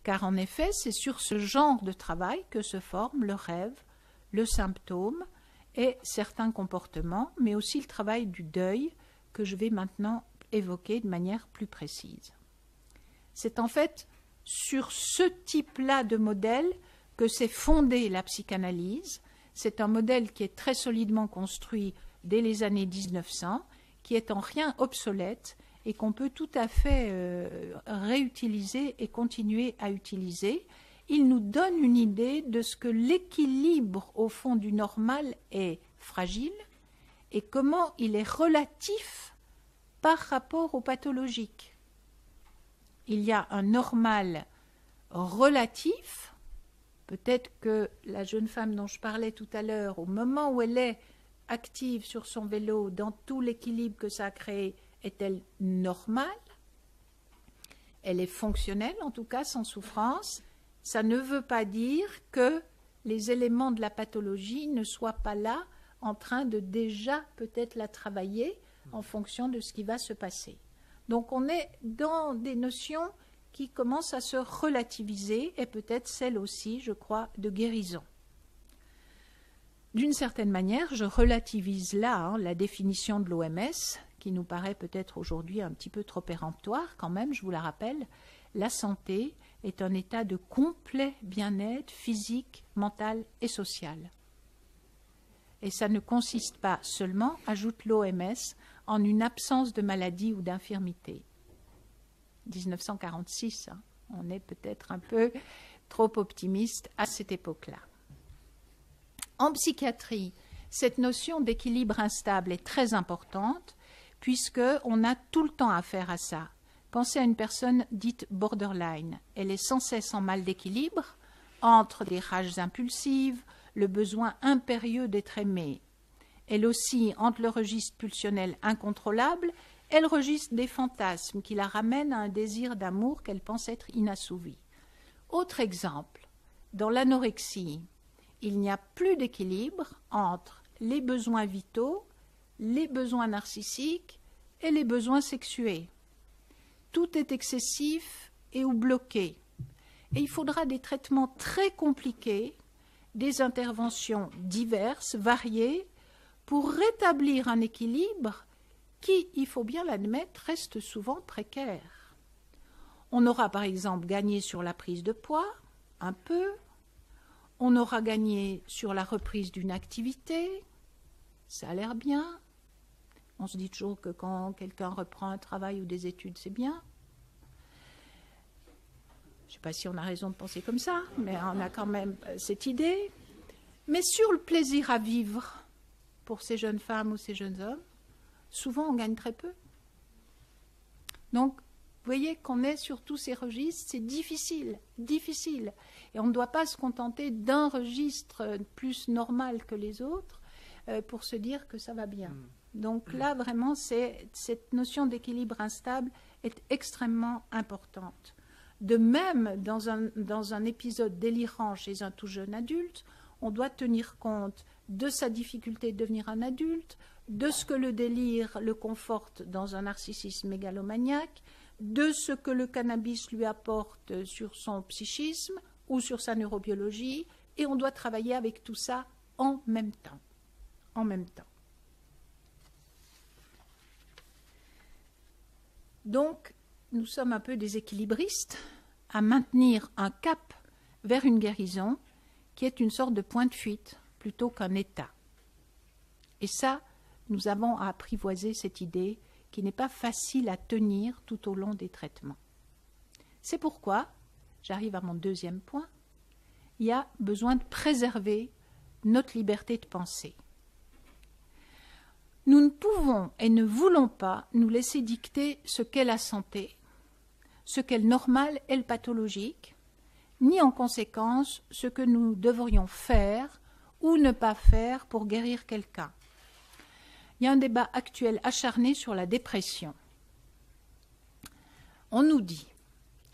Car en effet, c'est sur ce genre de travail que se forment le rêve, le symptôme et certains comportements, mais aussi le travail du deuil que je vais maintenant évoquer de manière plus précise. C'est en fait sur ce type-là de modèle que s'est fondée la psychanalyse. C'est un modèle qui est très solidement construit dès les années 1900, qui est en rien obsolète et qu'on peut tout à fait réutiliser et continuer à utiliser. Il nous donne une idée de ce que l'équilibre au fond du normal est fragile et comment il est relatif par rapport au pathologique. Il y a un normal relatif. Peut-être que la jeune femme dont je parlais tout à l'heure, au moment où elle est active sur son vélo, dans tout l'équilibre que ça a créé, est-elle normale? Elle est fonctionnelle, en tout cas sans souffrance. Ça ne veut pas dire que les éléments de la pathologie ne soient pas là, en train de déjà peut-être la travailler en fonction de ce qui va se passer. Donc on est dans des notions qui commence à se relativiser et peut-être celle aussi, je crois, de guérison. D'une certaine manière, je relativise là la définition de l'OMS, qui nous paraît peut-être aujourd'hui un petit peu trop péremptoire quand même, je vous la rappelle. La santé est un état de complet bien-être physique, mental et social. Et ça ne consiste pas seulement, ajoute l'OMS, en une absence de maladie ou d'infirmité. 1946, on est peut-être un peu trop optimiste à cette époque-là. En psychiatrie, cette notion d'équilibre instable est très importante puisqu'on a tout le temps affaire à ça. Pensez à une personne dite borderline. Elle est sans cesse en mal d'équilibre entre des rages impulsives, le besoin impérieux d'être aimée. Elle oscille entre le registre pulsionnel incontrôlable et le registre des fantasmes qui la ramènent à un désir d'amour qu'elle pense être inassouvi. Autre exemple, dans l'anorexie, il n'y a plus d'équilibre entre les besoins vitaux, les besoins narcissiques et les besoins sexués. tout est excessif et ou bloqué. Et il faudra des traitements très compliqués, des interventions diverses, variées, pour rétablir un équilibre qui, il faut bien l'admettre, reste souvent précaire. On aura par exemple gagné sur la prise de poids, un peu. On aura gagné sur la reprise d'une activité. Ça a l'air bien. On se dit toujours que quand quelqu'un reprend un travail ou des études, c'est bien. Je ne sais pas si on a raison de penser comme ça, mais on a quand même cette idée. Mais sur le plaisir à vivre, pour ces jeunes femmes ou ces jeunes hommes, souvent on gagne très peu. Donc, vous voyez qu'on est sur tous ces registres, c'est difficile, difficile. Et on ne doit pas se contenter d'un registre plus normal que les autres pour se dire que ça va bien. Donc là, vraiment, cette notion d'équilibre instable est extrêmement importante. De même, dans un épisode délirant chez un tout jeune adulte, on doit tenir compte de sa difficulté de devenir un adulte, de ce que le délire le conforte dans un narcissisme mégalomaniaque, de ce que le cannabis lui apporte sur son psychisme ou sur sa neurobiologie, et on doit travailler avec tout ça en même temps. En même temps. Donc, nous sommes un peu des équilibristes à maintenir un cap vers une guérison qui est une sorte de point de fuite plutôt qu'un état. Et ça, nous avons à apprivoiser cette idée qui n'est pas facile à tenir tout au long des traitements. C'est pourquoi, j'arrive à mon deuxième point, il y a besoin de préserver notre liberté de penser. Nous ne pouvons et ne voulons pas nous laisser dicter ce qu'est la santé, ce qu'est le normal et le pathologique, ni en conséquence ce que nous devrions faire ou ne pas faire pour guérir quelqu'un. Il y a un débat actuel acharné sur la dépression. On nous dit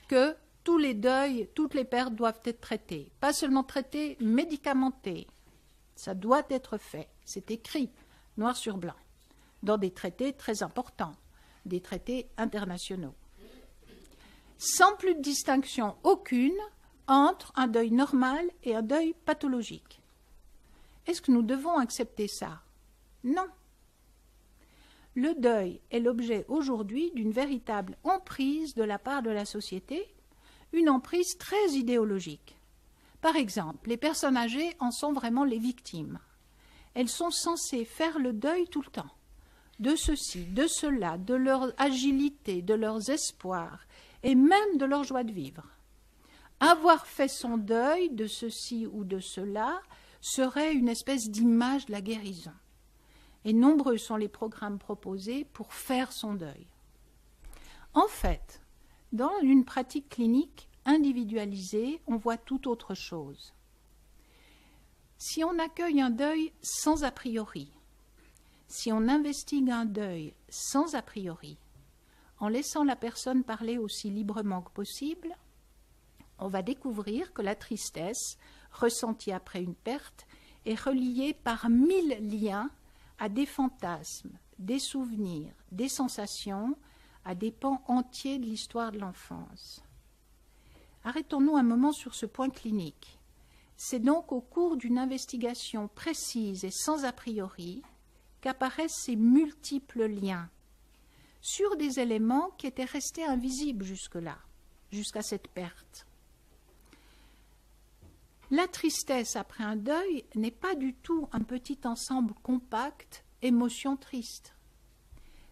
que tous les deuils, toutes les pertes doivent être traitées, pas seulement traitées, médicamentées. Ça doit être fait, c'est écrit, noir sur blanc, dans des traités très importants, des traités internationaux. Sans plus de distinction aucune entre un deuil normal et un deuil pathologique. Est-ce que nous devons accepter ça? Non. Le deuil est l'objet aujourd'hui d'une véritable emprise de la part de la société, une emprise très idéologique. Par exemple, les personnes âgées en sont vraiment les victimes. Elles sont censées faire le deuil tout le temps, de ceci, de cela, de leur agilité, de leurs espoirs, et même de leur joie de vivre. Avoir fait son deuil de ceci ou de cela serait une espèce d'image de la guérison. Et nombreux sont les programmes proposés pour faire son deuil. En fait, dans une pratique clinique individualisée, on voit tout autre chose. Si on accueille un deuil sans a priori, si on investigue un deuil sans a priori, en laissant la personne parler aussi librement que possible, on va découvrir que la tristesse, ressentie après une perte, est reliée par 1000 liens à des fantasmes, des souvenirs, des sensations, à des pans entiers de l'histoire de l'enfance. Arrêtons-nous un moment sur ce point clinique. C'est donc au cours d'une investigation précise et sans a priori qu'apparaissent ces multiples liens sur des éléments qui étaient restés invisibles jusque-là, jusqu'à cette perte. La tristesse après un deuil n'est pas du tout un petit ensemble compact, émotions tristes.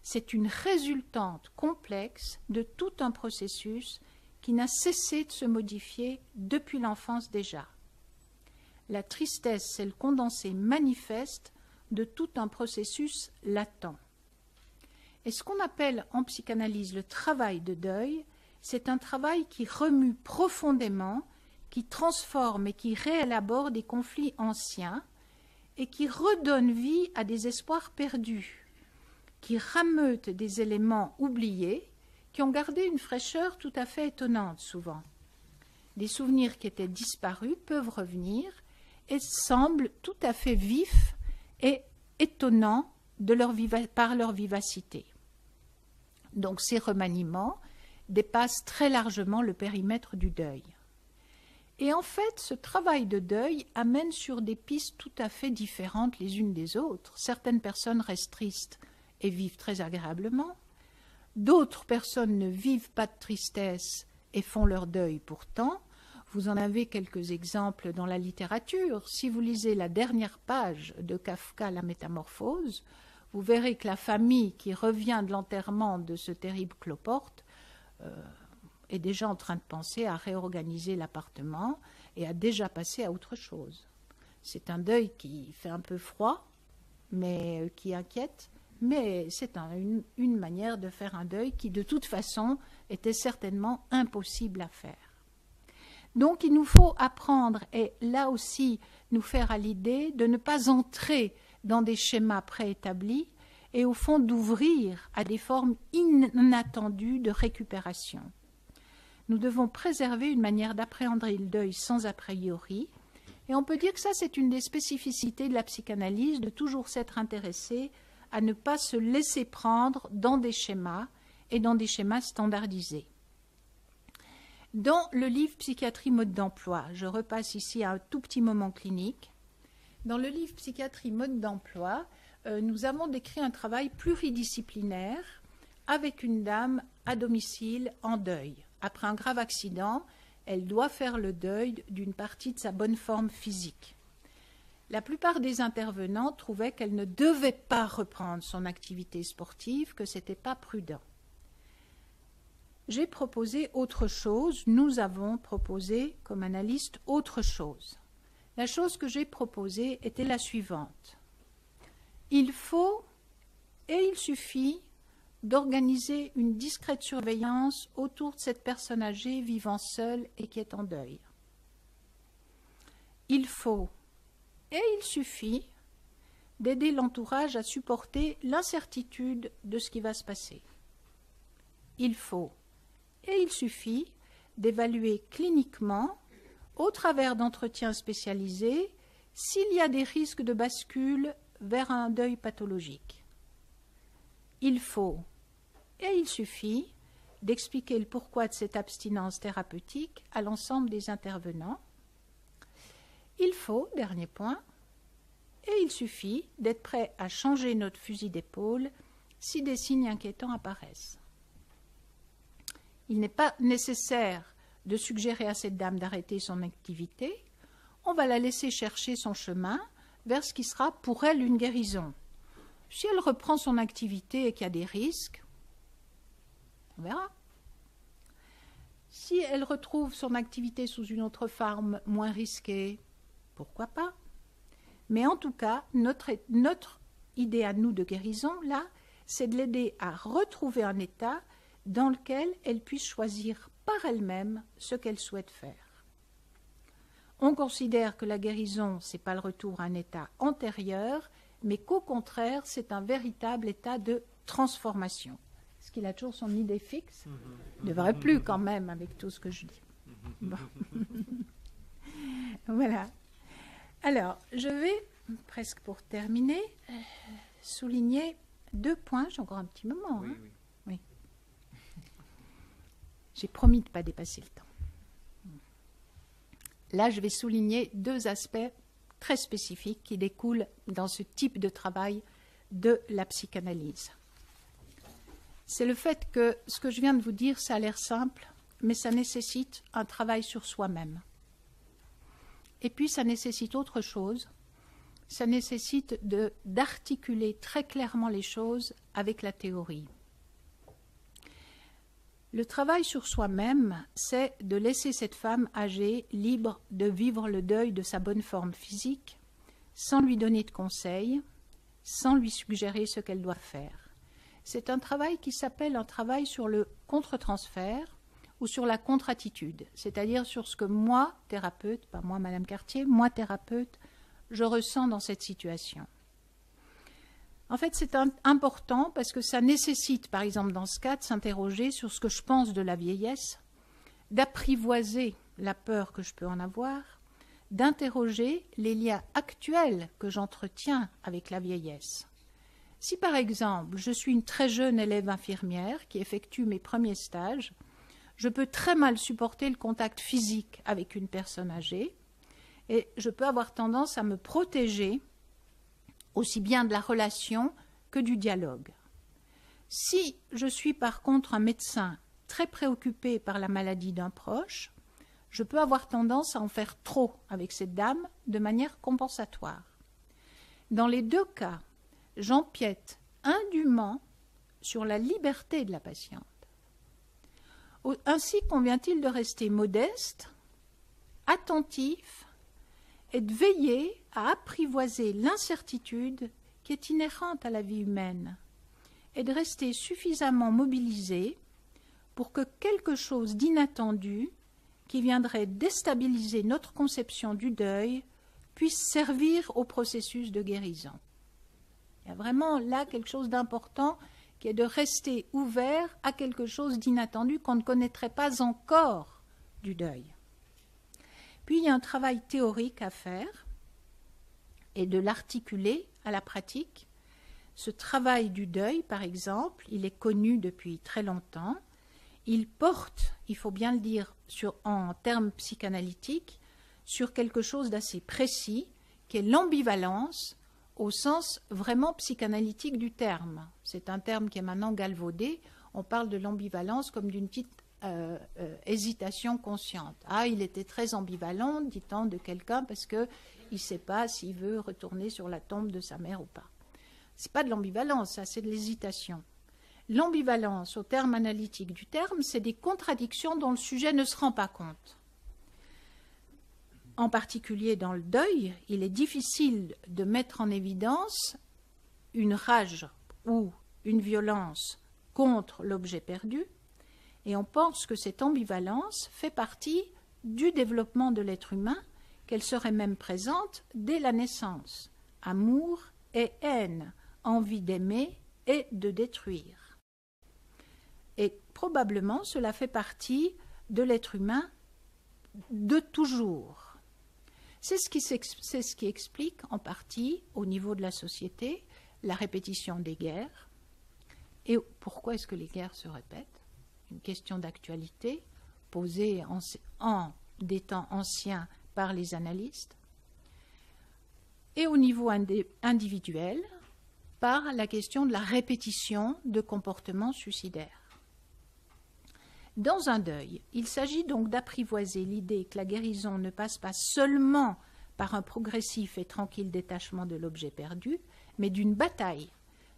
C'est une résultante complexe de tout un processus qui n'a cessé de se modifier depuis l'enfance déjà. La tristesse, c'est le condensé manifeste de tout un processus latent. Et ce qu'on appelle en psychanalyse le travail de deuil, c'est un travail qui remue profondément, qui transforme et qui réélabore des conflits anciens et qui redonne vie à des espoirs perdus, qui rameute des éléments oubliés, qui ont gardé une fraîcheur tout à fait étonnante souvent. Des souvenirs qui étaient disparus peuvent revenir et semblent tout à fait vifs et étonnants par leur vivacité. Donc ces remaniements dépasse très largement le périmètre du deuil. Et en fait, ce travail de deuil amène sur des pistes tout à fait différentes les unes des autres. Certaines personnes restent tristes et vivent très agréablement. D'autres personnes ne vivent pas de tristesse et font leur deuil pourtant. Vous en avez quelques exemples dans la littérature. Si vous lisez la dernière page de Kafka, La Métamorphose, vous verrez que la famille qui revient de l'enterrement de ce terrible cloporte est déjà en train de penser à réorganiser l'appartement et à déjà passer à autre chose. C'est un deuil qui fait un peu froid, mais qui inquiète, mais c'est une manière de faire un deuil qui, de toute façon, était certainement impossible à faire. Donc, il nous faut apprendre, et là aussi, nous faire à l'idée de ne pas entrer dans des schémas préétablis et, au fond, d'ouvrir à des formes inattendues de récupération. Nous devons préserver une manière d'appréhender le deuil sans a priori. Et on peut dire que ça, c'est une des spécificités de la psychanalyse, de toujours s'être intéressé à ne pas se laisser prendre dans des schémas et dans des schémas standardisés. Dans le livre Psychiatrie mode d'emploi, je repasse ici à un tout petit moment clinique. Dans le livre Psychiatrie mode d'emploi, nous avons décrit un travail pluridisciplinaire avec une dame à domicile en deuil. Après un grave accident, elle doit faire le deuil d'une partie de sa bonne forme physique. La plupart des intervenants trouvaient qu'elle ne devait pas reprendre son activité sportive, que ce n'était pas prudent. J'ai proposé autre chose, nous avons proposé comme analyste autre chose. La chose que j'ai proposée était la suivante. Il faut et il suffit d'organiser une discrète surveillance autour de cette personne âgée vivant seule et qui est en deuil. Il faut et il suffit d'aider l'entourage à supporter l'incertitude de ce qui va se passer. Il faut et il suffit d'évaluer cliniquement, au travers d'entretiens spécialisés, s'il y a des risques de bascule vers un deuil pathologique. Il faut et il suffit d'expliquer le pourquoi de cette abstinence thérapeutique à l'ensemble des intervenants. Il faut, dernier point, et il suffit d'être prêt à changer notre fusil d'épaule si des signes inquiétants apparaissent. Il n'est pas nécessaire de suggérer à cette dame d'arrêter son activité. On va la laisser chercher son chemin vers ce qui sera pour elle une guérison. Si elle reprend son activité et qu'il y a des risques, on verra. Si elle retrouve son activité sous une autre forme moins risquée, pourquoi pas? Mais en tout cas, notre idée à nous de guérison, là, c'est de l'aider à retrouver un état dans lequel elle puisse choisir par elle-même ce qu'elle souhaite faire. On considère que la guérison, ce n'est pas le retour à un état antérieur, mais qu'au contraire, c'est un véritable état de transformation. Est-ce qu'il a toujours son idée fixe? Il ne devrait plus quand même avec tout ce que je dis. Bon. Voilà. Alors, je vais, presque pour terminer, souligner 2 points. J'ai encore un petit moment. Oui, oui. Oui. J'ai promis de ne pas dépasser le temps. Là, je vais souligner 2 aspects très spécifiques qui découlent dans ce type de travail de la psychanalyse. C'est le fait que ce que je viens de vous dire, ça a l'air simple, mais ça nécessite un travail sur soi-même. Et puis, ça nécessite autre chose. Ça nécessite d'articuler très clairement les choses avec la théorie. Le travail sur soi-même, c'est de laisser cette femme âgée libre de vivre le deuil de sa bonne forme physique, sans lui donner de conseils, sans lui suggérer ce qu'elle doit faire. C'est un travail qui s'appelle un travail sur le contre-transfert ou sur la contre-attitude, c'est-à-dire sur ce que moi, thérapeute, pas moi, Madame Cartier, moi, thérapeute, je ressens dans cette situation. En fait, c'est important parce que ça nécessite, par exemple, dans ce cas, de s'interroger sur ce que je pense de la vieillesse, d'apprivoiser la peur que je peux en avoir, d'interroger les liens actuels que j'entretiens avec la vieillesse. Si, par exemple, je suis une très jeune élève infirmière qui effectue mes premiers stages Je peux très mal supporter le contact physique avec une personne âgée et je peux avoir tendance à me protéger aussi bien de la relation que du dialogue. Si je suis par contre un médecin très préoccupé par la maladie d'un proche, je peux avoir tendance à en faire trop avec cette dame de manière compensatoire. Dans les deux cas, j'empiète indûment sur la liberté de la patiente. Ainsi convient-il de rester modeste, attentif et de veiller à apprivoiser l'incertitude qui est inhérente à la vie humaine et de rester suffisamment mobilisé pour que quelque chose d'inattendu qui viendrait déstabiliser notre conception du deuil puisse servir au processus de guérison. Il y a vraiment là quelque chose d'important qui est de rester ouvert à quelque chose d'inattendu qu'on ne connaîtrait pas encore du deuil. Puis il y a un travail théorique à faire et de l'articuler à la pratique. Ce travail du deuil, par exemple, il est connu depuis très longtemps. Il porte, il faut bien le dire, en termes psychanalytiques, sur quelque chose d'assez précis, qui est l'ambivalence, au sens vraiment psychanalytique du terme. C'est un terme qui est maintenant galvaudé. On parle de l'ambivalence comme d'une petite hésitation consciente. Ah, il était très ambivalent, dit-on de quelqu'un, parce qu'il ne sait pas s'il veut retourner sur la tombe de sa mère ou pas. Ce n'est pas de l'ambivalence, ça, c'est de l'hésitation. L'ambivalence, au terme analytique du terme, c'est des contradictions dont le sujet ne se rend pas compte. En particulier dans le deuil, il est difficile de mettre en évidence une rage ou une violence contre l'objet perdu, et on pense que cette ambivalence fait partie du développement de l'être humain, qu'elle serait même présente dès la naissance. Amour et haine, envie d'aimer et de détruire. Et probablement cela fait partie de l'être humain de toujours. C'est ce qui explique en partie, au niveau de la société, la répétition des guerres. Et pourquoi est-ce que les guerres se répètent? Une question d'actualité posée en des temps anciens par les analystes. Et au niveau individuel, par la question de la répétition de comportements suicidaires. Dans un deuil, il s'agit donc d'apprivoiser l'idée que la guérison ne passe pas seulement par un progressif et tranquille détachement de l'objet perdu, mais d'une bataille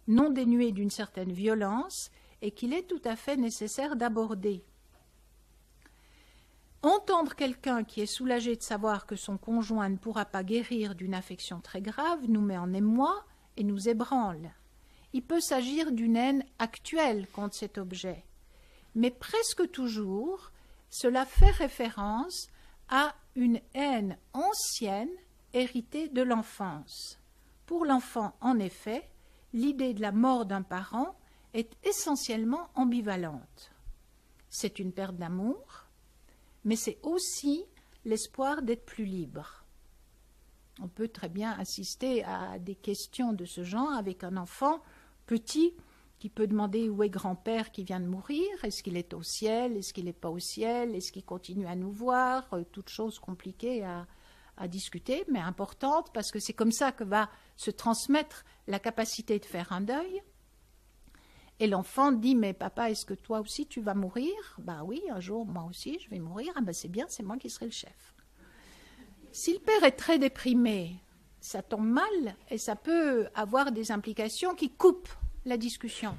non dénuée d'une certaine violence et qu'il est tout à fait nécessaire d'aborder. Entendre quelqu'un qui est soulagé de savoir que son conjoint ne pourra pas guérir d'une affection très grave nous met en émoi et nous ébranle. Il peut s'agir d'une haine actuelle contre cet objet, mais presque toujours, cela fait référence à une haine ancienne héritée de l'enfance. Pour l'enfant, en effet, l'idée de la mort d'un parent est essentiellement ambivalente. C'est une perte d'amour, mais c'est aussi l'espoir d'être plus libre. On peut très bien assister à des questions de ce genre avec un enfant petit qui peut demander où est grand-père qui vient de mourir, est-ce qu'il est au ciel, est-ce qu'il n'est pas au ciel, est-ce qu'il continue à nous voir, toutes choses compliquées à discuter, mais importantes, parce que c'est comme ça que va se transmettre la capacité de faire un deuil. Et l'enfant dit, mais papa, est-ce que toi aussi tu vas mourir? Ben oui, un jour, moi aussi, je vais mourir. Ah ben c'est bien, c'est moi qui serai le chef. Si le père est très déprimé, ça tombe mal et ça peut avoir des implications qui coupent la discussion.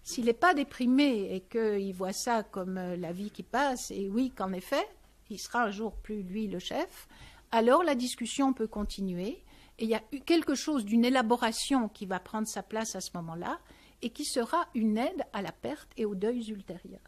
S'il n'est pas déprimé et qu'il voit ça comme la vie qui passe, et oui, qu'en effet, il sera un jour plus lui le chef, alors la discussion peut continuer et il y a quelque chose d'une élaboration qui va prendre sa place à ce moment-là et qui sera une aide à la perte et aux deuils ultérieurs.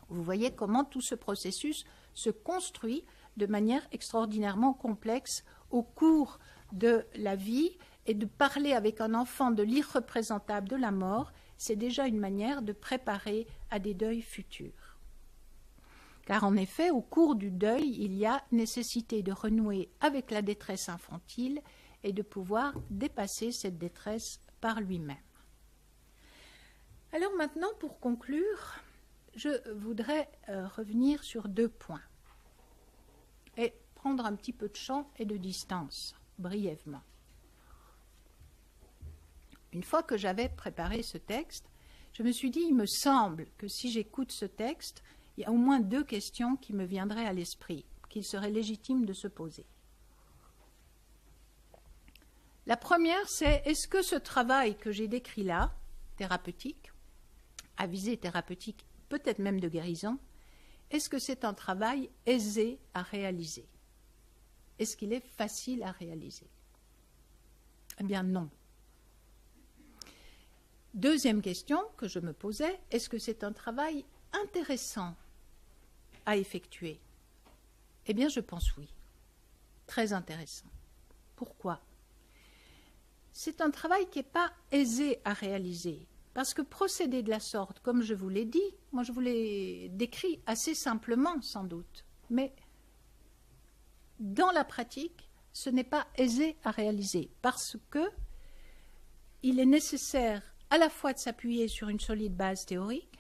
Vous voyez comment tout ce processus se construit de manière extraordinairement complexe au cours de la vie, et de parler avec un enfant de l'irreprésentable de la mort, c'est déjà une manière de préparer à des deuils futurs. Car en effet, au cours du deuil, il y a nécessité de renouer avec la détresse infantile et de pouvoir dépasser cette détresse par lui-même. Alors maintenant, pour conclure, je voudrais revenir sur 2 points et prendre un petit peu de champ et de distance, brièvement. Une fois que j'avais préparé ce texte, je me suis dit, il me semble que si j'écoute ce texte, il y a au moins 2 questions qui me viendraient à l'esprit, qu'il serait légitime de se poser. La première, c'est est-ce que ce travail que j'ai décrit là, thérapeutique, à visée thérapeutique, peut-être même de guérison, est-ce que c'est un travail aisé à réaliser? Est-ce qu'il est facile à réaliser? Eh bien non. Deuxième question que je me posais, est-ce que c'est un travail intéressant à effectuer? Eh bien, je pense oui. Très intéressant. Pourquoi? C'est un travail qui n'est pas aisé à réaliser. Parce que procéder de la sorte, comme je vous l'ai dit, moi je vous l'ai décrit assez simplement sans doute, mais dans la pratique, ce n'est pas aisé à réaliser parce que il est nécessaire à la fois de s'appuyer sur une solide base théorique,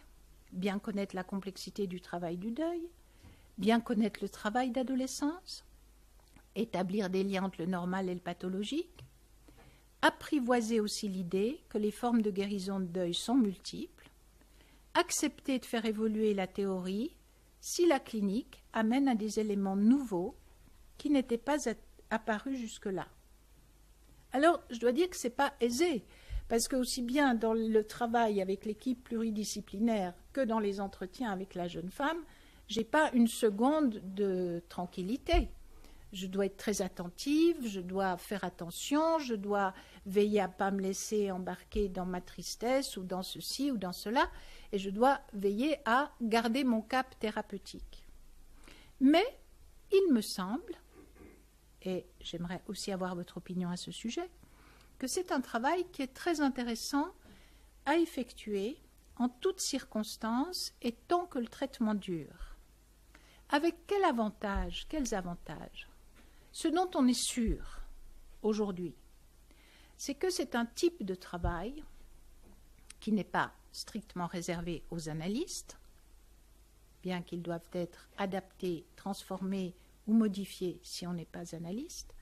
bien connaître la complexité du travail du deuil, bien connaître le travail d'adolescence, établir des liens entre le normal et le pathologique, apprivoiser aussi l'idée que les formes de guérison de deuil sont multiples, accepter de faire évoluer la théorie si la clinique amène à des éléments nouveaux qui n'étaient pas apparus jusque-là. Alors, je dois dire que ce n'est pas aisé, parce que aussi bien dans le travail avec l'équipe pluridisciplinaire que dans les entretiens avec la jeune femme, je n'ai pas une seconde de tranquillité. Je dois être très attentive, je dois faire attention, je dois veiller à ne pas me laisser embarquer dans ma tristesse ou dans ceci ou dans cela, et je dois veiller à garder mon cap thérapeutique. Mais il me semble, et j'aimerais aussi avoir votre opinion à ce sujet, que c'est un travail qui est très intéressant à effectuer en toutes circonstances et tant que le traitement dure. Avec quels avantages? Ce dont on est sûr aujourd'hui, c'est que c'est un type de travail qui n'est pas strictement réservé aux analystes, bien qu'ils doivent être adaptés, transformés ou modifiés si on n'est pas analyste,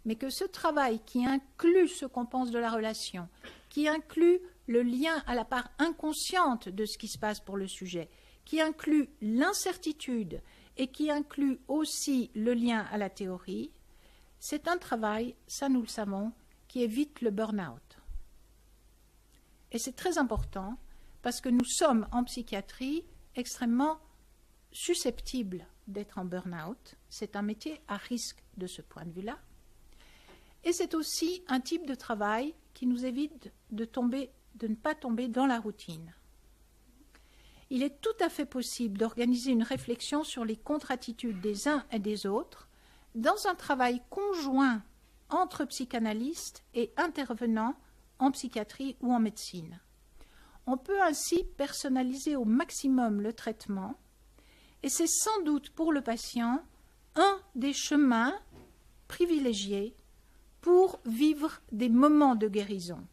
mais que ce travail qui inclut ce qu'on pense de la relation, qui inclut le lien à la part inconsciente de ce qui se passe pour le sujet, qui inclut l'incertitude et qui inclut aussi le lien à la théorie, c'est un travail, ça nous le savons, qui évite le burn-out. Et c'est très important parce que nous sommes en psychiatrie extrêmement susceptibles d'être en burn-out. C'est un métier à risque de ce point de vue-là. Et c'est aussi un type de travail qui nous évite de ne pas tomber dans la routine. Il est tout à fait possible d'organiser une réflexion sur les contre-attitudes des uns et des autres dans un travail conjoint entre psychanalystes et intervenants en psychiatrie ou en médecine. On peut ainsi personnaliser au maximum le traitement et c'est sans doute pour le patient un des chemins privilégiés pour vivre des moments de guérison.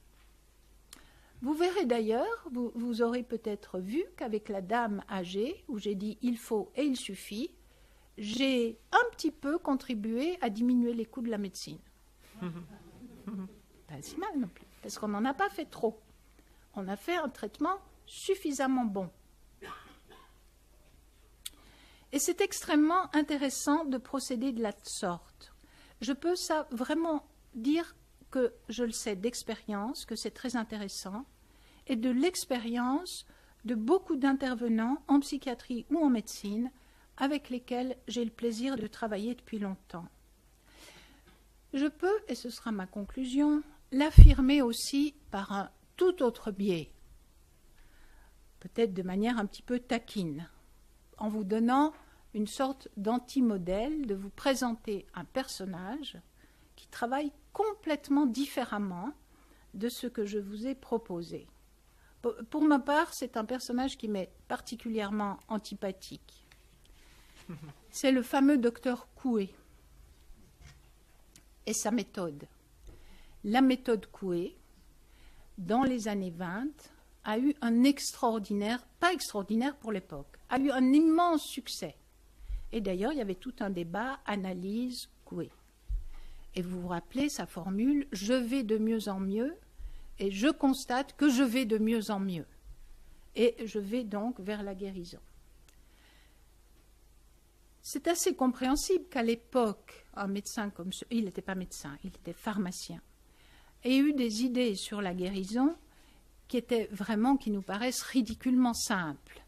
Vous verrez d'ailleurs, vous aurez peut-être vu qu'avec la dame âgée, où j'ai dit « il faut et il suffit », j'ai un petit peu contribué à diminuer les coûts de la médecine. Pas si mal non plus, parce qu'on n'en a pas fait trop. On a fait un traitement suffisamment bon. Et c'est extrêmement intéressant de procéder de la sorte. Je peux ça vraiment dire que je le sais d'expérience, que c'est très intéressant, et de l'expérience de beaucoup d'intervenants en psychiatrie ou en médecine avec lesquels j'ai le plaisir de travailler depuis longtemps. Je peux, et ce sera ma conclusion, l'affirmer aussi par un tout autre biais, peut-être de manière un petit peu taquine, en vous donnant une sorte d'anti-modèle, de vous présenter un personnage qui travaille complètement différemment de ce que je vous ai proposé. Pour ma part, c'est un personnage qui m'est particulièrement antipathique. C'est le fameux docteur Coué et sa méthode. La méthode Coué, dans les années 20, a eu un extraordinaire, pas extraordinaire pour l'époque, a eu un immense succès. Et d'ailleurs, il y avait tout un débat, analyse, Coué. Et vous vous rappelez sa formule, je vais de mieux en mieux, et je constate que je vais de mieux en mieux. Et je vais donc vers la guérison. C'est assez compréhensible qu'à l'époque, un médecin comme ce, il n'était pas médecin, il était pharmacien, ait eu des idées sur la guérison qui nous paraissent ridiculement simples.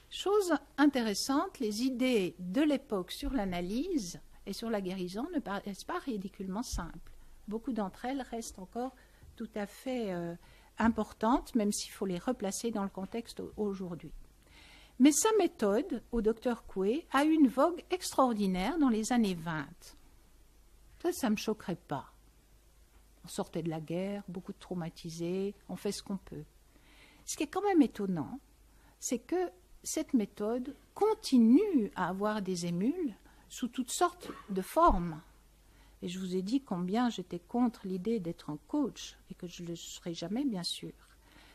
Chose intéressante, les idées de l'époque sur l'analyse et sur la guérison ne paraissent pas ridiculement simples. Beaucoup d'entre elles restent encore tout à fait importantes, même s'il faut les replacer dans le contexte aujourd'hui. Mais sa méthode, au docteur Coué, a eu une vogue extraordinaire dans les années 20. Ça ne me choquerait pas. On sortait de la guerre, beaucoup de traumatisés, on fait ce qu'on peut. Ce qui est quand même étonnant, c'est que cette méthode continue à avoir des émules sous toutes sortes de formes. Et je vous ai dit combien j'étais contre l'idée d'être un coach, et que je ne le serai jamais, bien sûr.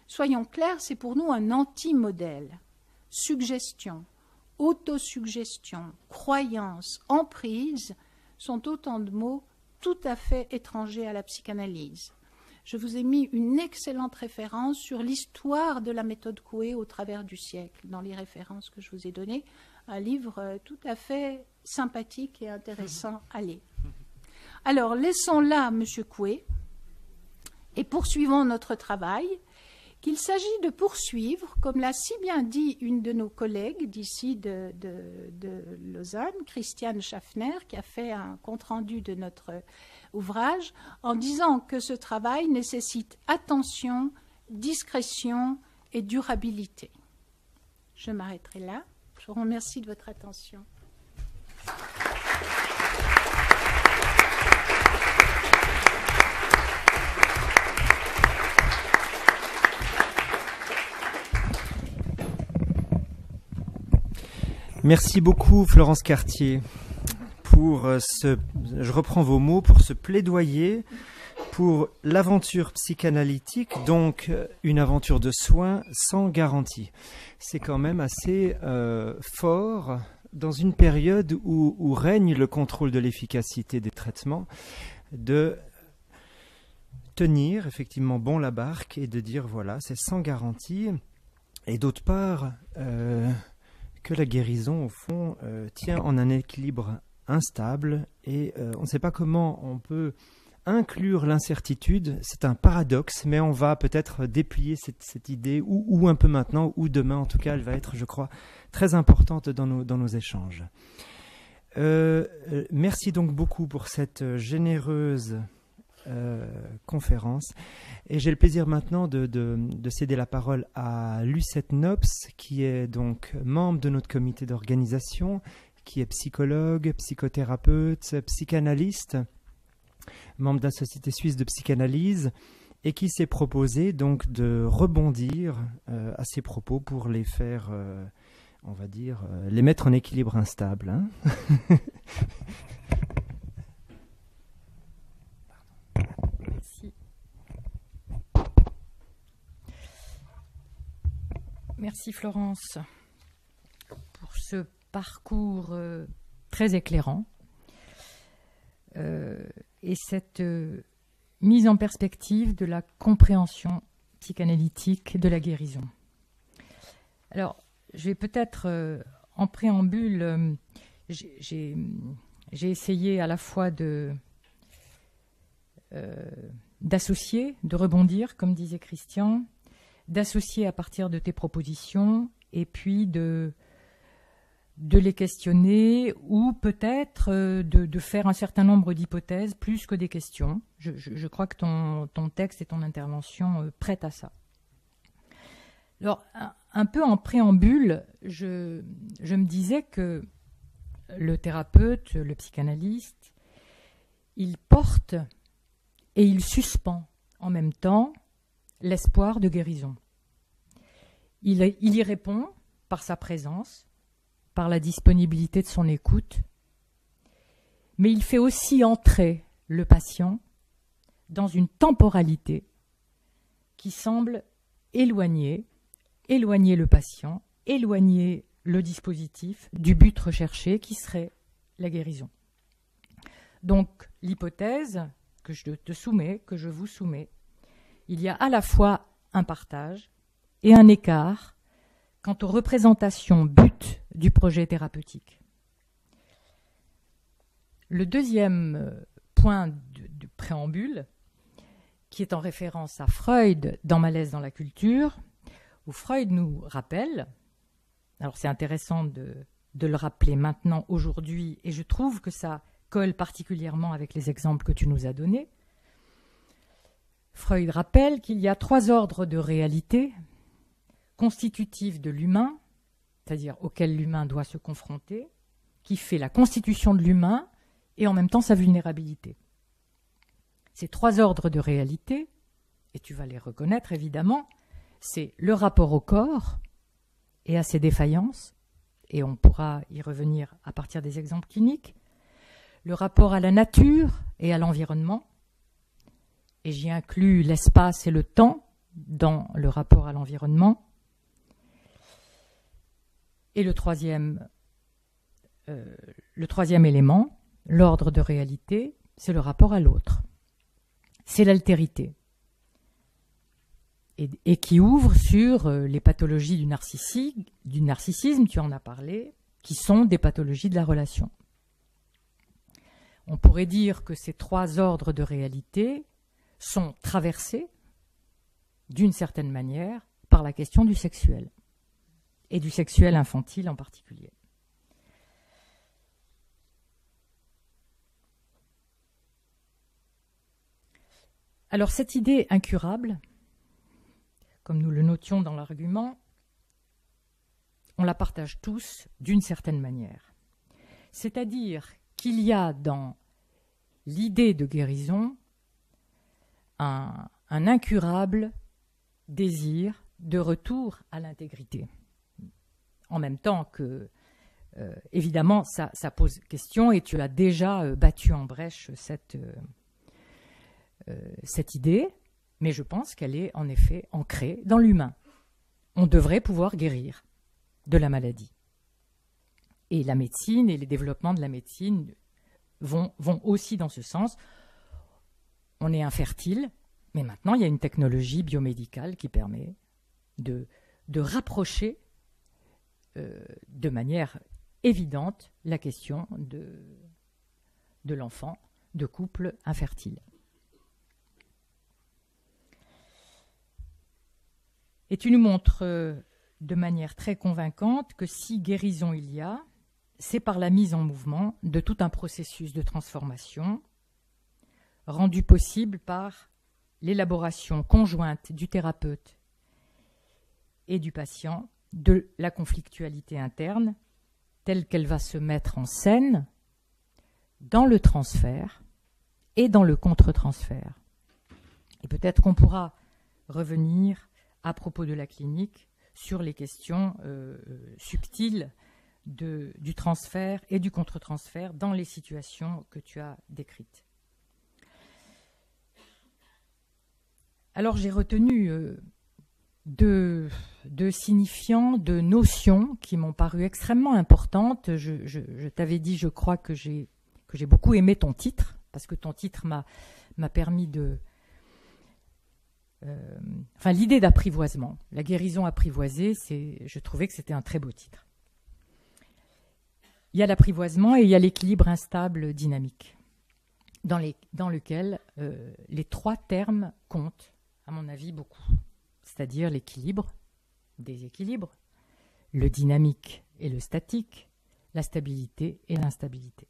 Soyons clairs, c'est pour nous un anti-modèle. Suggestion, autosuggestion, croyance, emprise sont autant de mots tout à fait étrangers à la psychanalyse. Je vous ai mis une excellente référence sur l'histoire de la méthode Coué au travers du siècle, dans les références que je vous ai données, un livre tout à fait sympathique et intéressant à lire. Alors, laissons là M. Coué et poursuivons notre travail, qu'il s'agit de poursuivre, comme l'a si bien dit une de nos collègues d'ici de Lausanne, Christiane Schaffner, qui a fait un compte-rendu de notre ouvrage, en disant que ce travail nécessite attention, discrétion et durabilité. Je m'arrêterai là. Je vous remercie de votre attention. Merci beaucoup, Florence Cartier, pour je reprends vos mots, pour ce plaidoyer pour l'aventure psychanalytique, donc une aventure de soins sans garantie. C'est quand même assez fort dans une période où règne le contrôle de l'efficacité des traitements, de tenir effectivement bon la barque et de dire voilà, c'est sans garantie, et d'autre part que la guérison, au fond, tient en un équilibre instable et on ne sait pas comment on peut inclure l'incertitude. C'est un paradoxe, mais on va peut-être déplier cette idée, ou un peu maintenant, ou demain. En tout cas, elle va être, je crois, très importante dans nos échanges. Merci donc beaucoup pour cette généreuse conférence. Et j'ai le plaisir maintenant de céder la parole à Lucette Nobs, qui est donc membre de notre comité d'organisation, qui est psychologue, psychothérapeute, psychanalyste, membre de la Société suisse de psychanalyse, et qui s'est proposé donc de rebondir à ces propos pour les faire, on va dire, les mettre en équilibre instable. Hein. Merci. Merci Florence pour ce parcours très éclairant et cette mise en perspective de la compréhension psychanalytique de la guérison. Alors, je vais peut-être en préambule, j'ai essayé à la fois d'associer, de rebondir, comme disait Christian, d'associer à partir de tes propositions et puis de les questionner ou peut-être de faire un certain nombre d'hypothèses plus que des questions. Je crois que ton texte et ton intervention prêtent à ça. Alors, un peu en préambule, je me disais que le thérapeute, le psychanalyste, il porte et il suspend en même temps l'espoir de guérison. Il y répond par sa présence, par la disponibilité de son écoute, mais il fait aussi entrer le patient dans une temporalité qui semble éloigner le patient, éloigner le dispositif du but recherché qui serait la guérison. Donc l'hypothèse que je vous soumets, il y a à la fois un partage et un écart quant aux représentations but du projet thérapeutique. Le deuxième point de préambule, qui est en référence à Freud dans Malaise dans la culture, où Freud nous rappelle, alors c'est intéressant de le rappeler maintenant, aujourd'hui, et je trouve que ça colle particulièrement avec les exemples que tu nous as donnés. Freud rappelle qu'il y a 3 ordres de réalité constitutifs de l'humain, c'est-à-dire auxquels l'humain doit se confronter, qui fait la constitution de l'humain et en même temps sa vulnérabilité. Ces 3 ordres de réalité, et tu vas les reconnaître évidemment, c'est le rapport au corps et à ses défaillances, et on pourra y revenir à partir des exemples cliniques, le rapport à la nature et à l'environnement, et j'y inclus l'espace et le temps dans le rapport à l'environnement, et le troisième élément, l'ordre de réalité, c'est le rapport à l'autre. C'est l'altérité. Et qui ouvre sur les pathologies du narcissisme, tu en as parlé, qui sont des pathologies de la relation. On pourrait dire que ces 3 ordres de réalité sont traversés, d'une certaine manière, par la question du sexuel, et du sexuel infantile en particulier. Alors cette idée incurable, comme nous le notions dans l'argument, on la partage tous d'une certaine manière. C'est-à-dire qu'il y a dans l'idée de guérison un incurable désir de retour à l'intégrité. En même temps que, évidemment, ça pose question, et tu as déjà battu en brèche cette idée, mais je pense qu'elle est en effet ancrée dans l'humain. On devrait pouvoir guérir de la maladie. Et la médecine et les développements de la médecine vont aussi dans ce sens. On est infertile, mais maintenant il y a une technologie biomédicale qui permet de rapprocher de manière évidente la question de l'enfant de couple infertile. Et tu nous montres de manière très convaincante que si guérison il y a, c'est par la mise en mouvement de tout un processus de transformation rendu possible par l'élaboration conjointe du thérapeute et du patient de la conflictualité interne telle qu'elle va se mettre en scène dans le transfert et dans le contre-transfert. Et peut-être qu'on pourra revenir à propos de la clinique sur les questions subtiles du transfert et du contre-transfert dans les situations que tu as décrites. Alors j'ai retenu deux signifiants, deux notions qui m'ont paru extrêmement importantes. Je t'avais dit, je crois que j'ai beaucoup aimé ton titre, parce que ton titre m'a permis de... l'idée d'apprivoisement, la guérison apprivoisée, je trouvais que c'était un très beau titre. Il y a l'apprivoisement et il y a l'équilibre instable dynamique, dans lequel les 3 termes comptent, à mon avis, beaucoup. C'est-à-dire l'équilibre, déséquilibre, le dynamique et le statique, la stabilité et l'instabilité.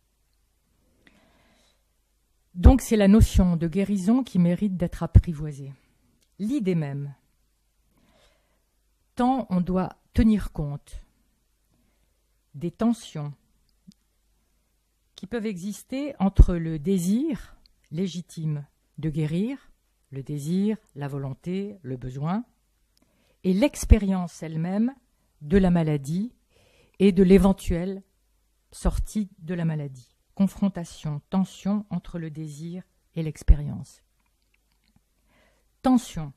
Donc c'est la notion de guérison qui mérite d'être apprivoisée. L'idée même, tant on doit tenir compte des tensions qui peuvent exister entre le désir légitime de guérir, le désir, la volonté, le besoin, et l'expérience elle-même de la maladie et de l'éventuelle sortie de la maladie. Confrontation, tension entre le désir et l'expérience. Tension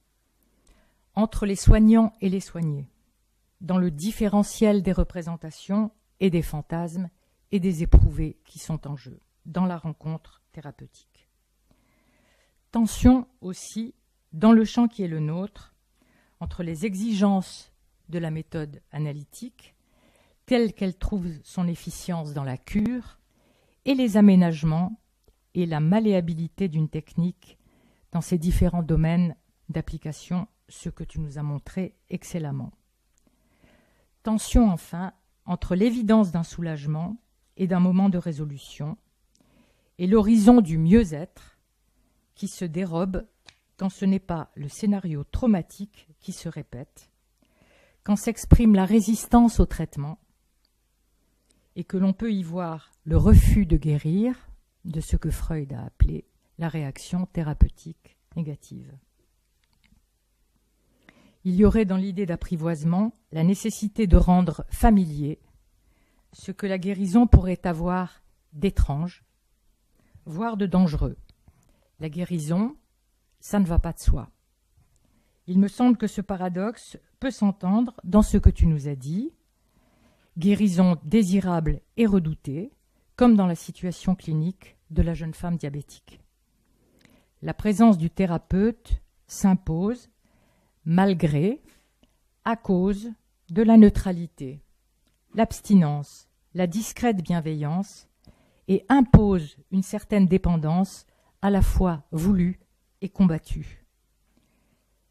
entre les soignants et les soignés, dans le différentiel des représentations et des fantasmes et des éprouvés qui sont en jeu dans la rencontre thérapeutique. Tension aussi dans le champ qui est le nôtre entre les exigences de la méthode analytique, telle qu'elle trouve son efficience dans la cure, et les aménagements et la malléabilité d'une technique dans ces différents domaines d'application, ce que tu nous as montré excellemment. Tension enfin entre l'évidence d'un soulagement et d'un moment de résolution, et l'horizon du mieux-être qui se dérobe quand ce n'est pas le scénario traumatique qui se répète, quand s'exprime la résistance au traitement, et que l'on peut y voir le refus de guérir de ce que Freud a appelé la réaction thérapeutique négative. Il y aurait dans l'idée d'apprivoisement la nécessité de rendre familier ce que la guérison pourrait avoir d'étrange, voire de dangereux. La guérison, ça ne va pas de soi. Il me semble que ce paradoxe peut s'entendre dans ce que tu nous as dit, guérison désirable et redoutée, comme dans la situation clinique de la jeune femme diabétique. La présence du thérapeute s'impose malgré, à cause de la neutralité, l'abstinence, la discrète bienveillance, et impose une certaine dépendance à la fois voulue et combattue.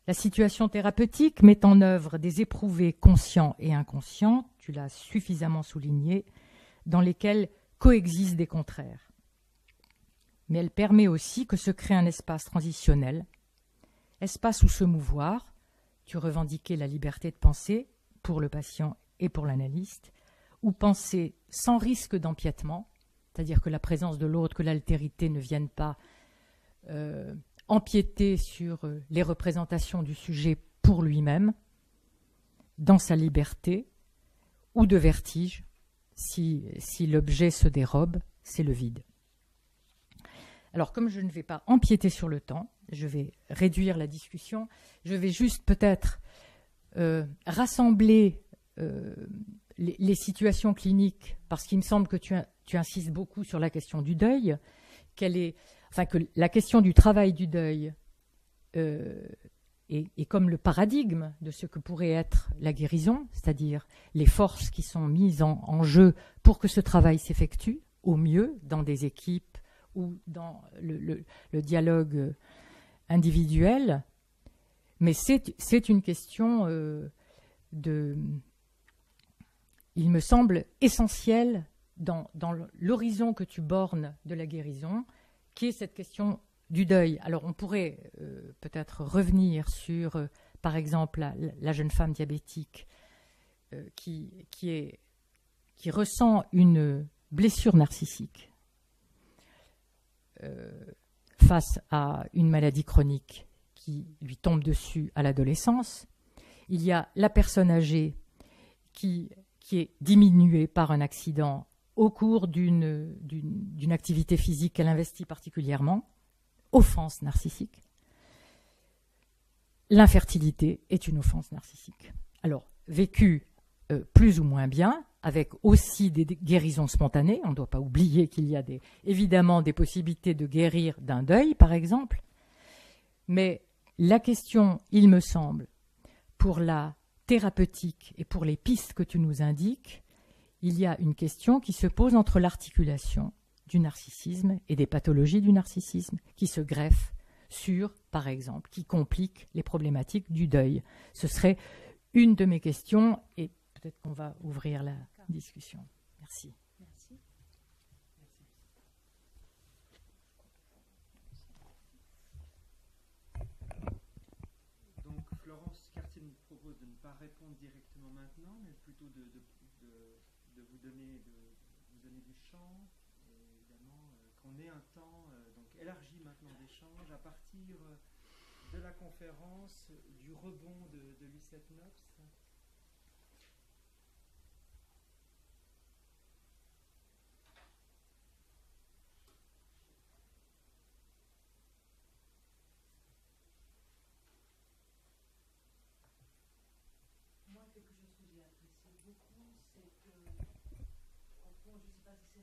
La situation thérapeutique met en œuvre des éprouvés conscients et inconscients, tu l'as suffisamment souligné, dans lesquels coexistent des contraires. Mais elle permet aussi que se crée un espace transitionnel, espace où se mouvoir. Tu revendiquais la liberté de penser pour le patient et pour l'analyste, ou penser sans risque d'empiètement, c'est-à-dire que la présence de l'autre, que l'altérité ne vienne pas empiéter sur les représentations du sujet pour lui-même, dans sa liberté, ou de vertige, si l'objet se dérobe, c'est le vide. Alors, comme je ne vais pas empiéter sur le temps, je vais réduire la discussion, je vais juste peut-être rassembler les situations cliniques, parce qu'il me semble que tu insistes beaucoup sur la question du deuil, que la question du travail du deuil est comme le paradigme de ce que pourrait être la guérison, c'est-à-dire les forces qui sont mises en jeu pour que ce travail s'effectue au mieux dans des équipes ou dans le dialogue individuel. Mais c'est une question il me semble, essentielle dans l'horizon que tu bornes de la guérison, qui est cette question du deuil. Alors on pourrait peut-être revenir sur, par exemple, la jeune femme diabétique qui ressent une blessure narcissique face à une maladie chronique qui lui tombe dessus à l'adolescence. Il y a la personne âgée qui est diminuée par un accident au cours d'une activité physique qu'elle investit particulièrement, offense narcissique. L'infertilité est une offense narcissique. Alors, vécue plus ou moins bien, avec aussi des guérisons spontanées. On ne doit pas oublier qu'il y a évidemment des possibilités de guérir d'un deuil, par exemple. Mais la question, il me semble, pour la thérapeutique et pour les pistes que tu nous indiques, il y a une question qui se pose entre l'articulation du narcissisme et des pathologies du narcissisme qui se greffent sur, par exemple, qui compliquent les problématiques du deuil. Ce serait une de mes questions et peut-être qu'on va ouvrir la discussion. Merci. Merci. Donc Florence Cartier nous propose de ne pas répondre directement maintenant, mais plutôt de vous donner du champ, et évidemment qu'on ait un temps donc élargi maintenant d'échange à partir de la conférence du rebond de Lucette Nobs.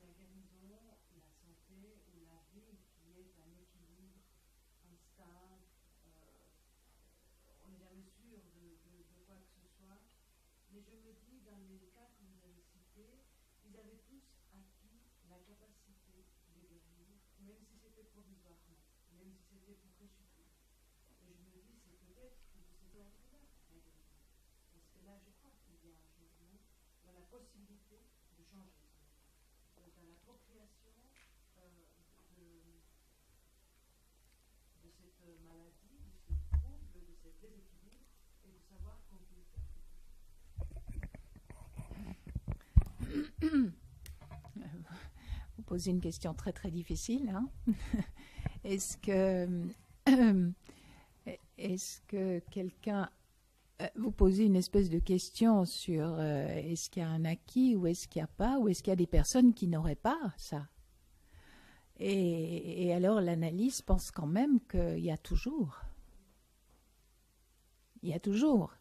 la guérison, la santé ou la vie qui est un équilibre instable. On n'est jamais sûr de quoi que ce soit. Mais je me dis, dans les cas que vous avez cités, ils avaient tous acquis la capacité de guérir, même si c'était provisoirement, même si c'était pour ressusciter. Et je me dis, c'est peut-être que de cet ordre-là, la guérison. Parce que là, je crois qu'il y a un changement dans la possibilité de changer son état. Donc, dans la procréation de cette maladie, de ce trouble, de ce déséquilibre, et de savoir qu'on peut y faire quelque chose. Vous posez une question très très difficile. Hein. Est-ce que quelqu'un... vous posez une espèce de question sur est-ce qu'il y a un acquis ou est-ce qu'il n'y a pas, ou est-ce qu'il y a des personnes qui n'auraient pas ça. Et alors l'analyse pense quand même qu'il y a toujours. Il y a toujours.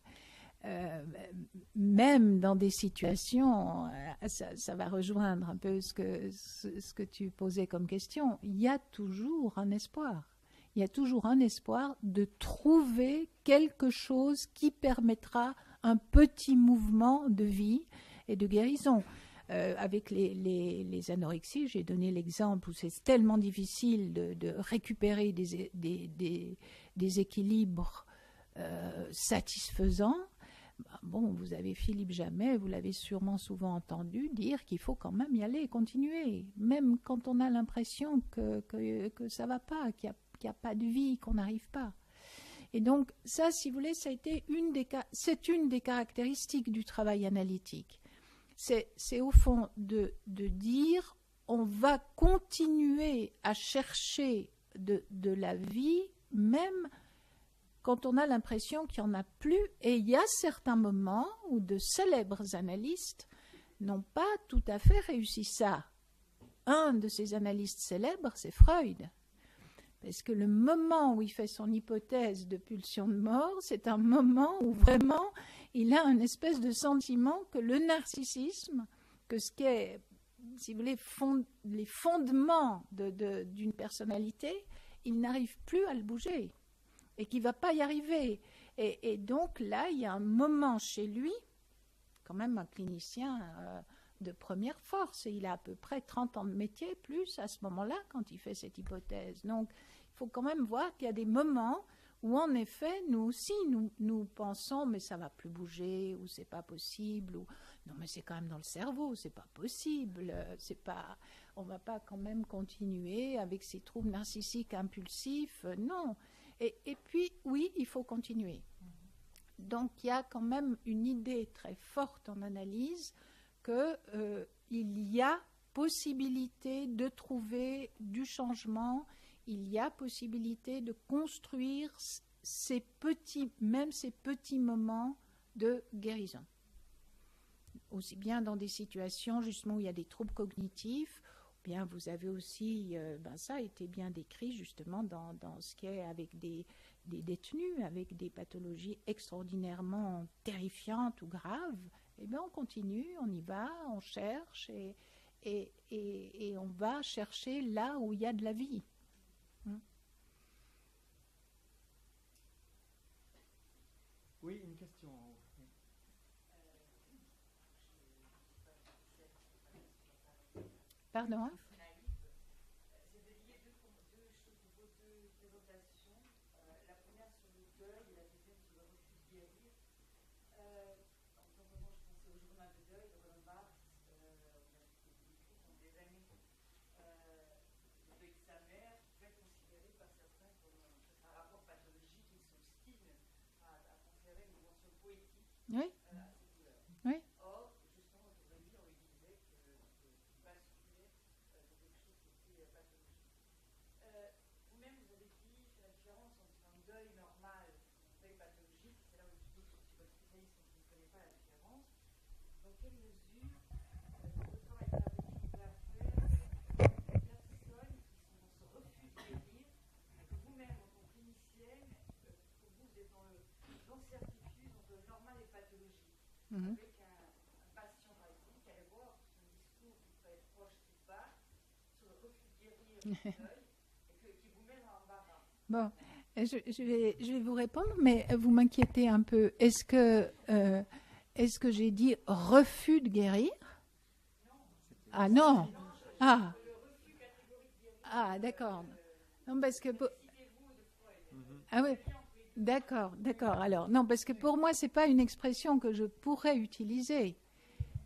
Même dans des situations, ça va rejoindre un peu ce que tu posais comme question, il y a toujours un espoir. Il y a toujours un espoir de trouver quelque chose qui permettra un petit mouvement de vie et de guérison. Avec les anorexies, j'ai donné l'exemple où c'est tellement difficile de récupérer des équilibres satisfaisants. Bon, vous avez Philippe Jamet, vous l'avez sûrement souvent entendu dire qu'il faut quand même y aller, continuer, même quand on a l'impression que ça ne va pas, qu'il n'y a pas de vie, qu'on n'arrive pas. Et donc ça, si vous voulez, c'est une des caractéristiques du travail analytique. C'est au fond de dire on va continuer à chercher de la vie, même quand on a l'impression qu'il n'y en a plus. Et il y a certains moments où de célèbres analystes n'ont pas tout à fait réussi ça. Un de ces analystes célèbres, c'est Freud. Parce que le moment où il fait son hypothèse de pulsion de mort, c'est un moment où vraiment il a un espèce de sentiment que le narcissisme, que ce qui est, si vous voulez, les fondements d'une personnalité, il n'arrive plus à le bouger et qu'il ne va pas y arriver. Et donc là, il y a un moment chez lui, quand même un clinicien de première force, et il a à peu près 30 ans de métier, plus à ce moment-là, quand il fait cette hypothèse. Donc, il faut quand même voir qu'il y a des moments où, en effet, nous aussi, nous pensons, mais ça ne va plus bouger, ou c'est pas possible, ou non, mais c'est quand même dans le cerveau, c'est pas possible, on ne va pas quand même continuer avec ces troubles narcissiques impulsifs, non. Et puis, oui, il faut continuer. Donc, il y a quand même une idée très forte en analyse qu'il y a possibilité de trouver du changement, il y a possibilité de construire ces petits moments de guérison. Aussi bien dans des situations justement où il y a des troubles cognitifs, ou bien vous avez aussi, ça a été bien décrit justement dans ce qui est avec des détenus, avec des pathologies extraordinairement terrifiantes ou graves. Eh bien on continue, on y va, on cherche et on va chercher là où il y a de la vie. Oui, une question. Pardon. Oui. Oui. Or, justement, on lui disait que basculait de quelque chose qui était pathologique. Vous-même, vous avez dit la différence entre un deuil normal et un deuil pathologique. C'est là où je dis que si votre spécialiste ne connaît pas la différence. Dans quelle mesure le travail thérapeutique peut faire des personnes qui sont dans ce refus de guérir, que vous-même, en tant que clinicienne, que vous êtes dans l'incertitude entre le normal et le pathologique, avec un patient, par exemple, qui allait voir son discours qui peut être proche, c'est pas, Bon, je vais vous répondre, mais vous m'inquiétez un peu. Est-ce que j'ai dit refus de guérir? Ah non. Ah, d'accord. Non, parce que ah oui. D'accord. Alors, non, parce que pour moi, c'est pas une expression que je pourrais utiliser.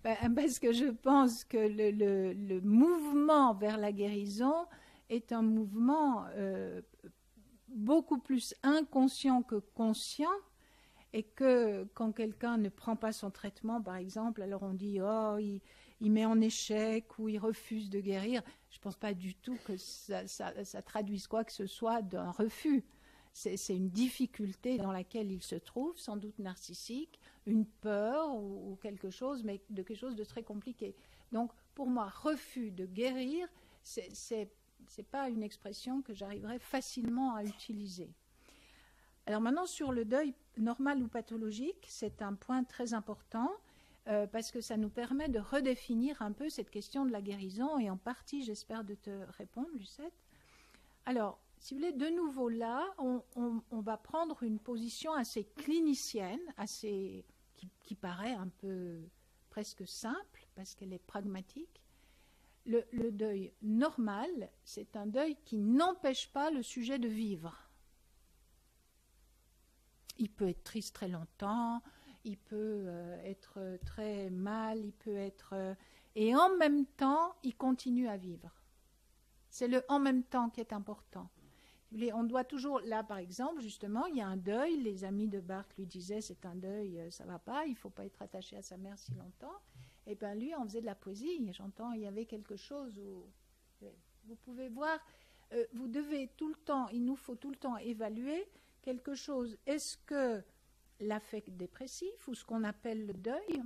Parce que je pense que le mouvement vers la guérison est un mouvement beaucoup plus inconscient que conscient, et que quand quelqu'un ne prend pas son traitement, par exemple, alors on dit « oh, il met en échec » ou « il refuse de guérir ». Je ne pense pas du tout que ça traduise quoi que ce soit d'un refus. C'est une difficulté dans laquelle il se trouve, sans doute narcissique, une peur ou quelque chose, mais de quelque chose de très compliqué. Donc, pour moi, refus de guérir, c'est pas une expression que j'arriverais facilement à utiliser. Alors maintenant, sur le deuil normal ou pathologique, c'est un point très important parce que ça nous permet de redéfinir un peu cette question de la guérison, et en partie, j'espère, de te répondre, Lucette. Alors, si vous voulez, de nouveau là, on va prendre une position assez clinicienne, qui paraît un peu presque simple, parce qu'elle est pragmatique. Le deuil normal, c'est un deuil qui n'empêche pas le sujet de vivre. Il peut être triste très longtemps, il peut être très mal, il peut être... et en même temps, il continue à vivre. C'est le « en même temps » qui est important. On doit toujours... Là, par exemple, justement, il y a un deuil. Les amis de Barthes lui disaient « c'est un deuil, ça ne va pas, il ne faut pas être attaché à sa mère si longtemps ». Et bien lui, on faisait de la poésie. J'entends, il y avait quelque chose où... Vous pouvez voir, vous devez tout le temps, il nous faut tout le temps évaluer quelque chose. Est-ce que l'affect dépressif, ou ce qu'on appelle le deuil,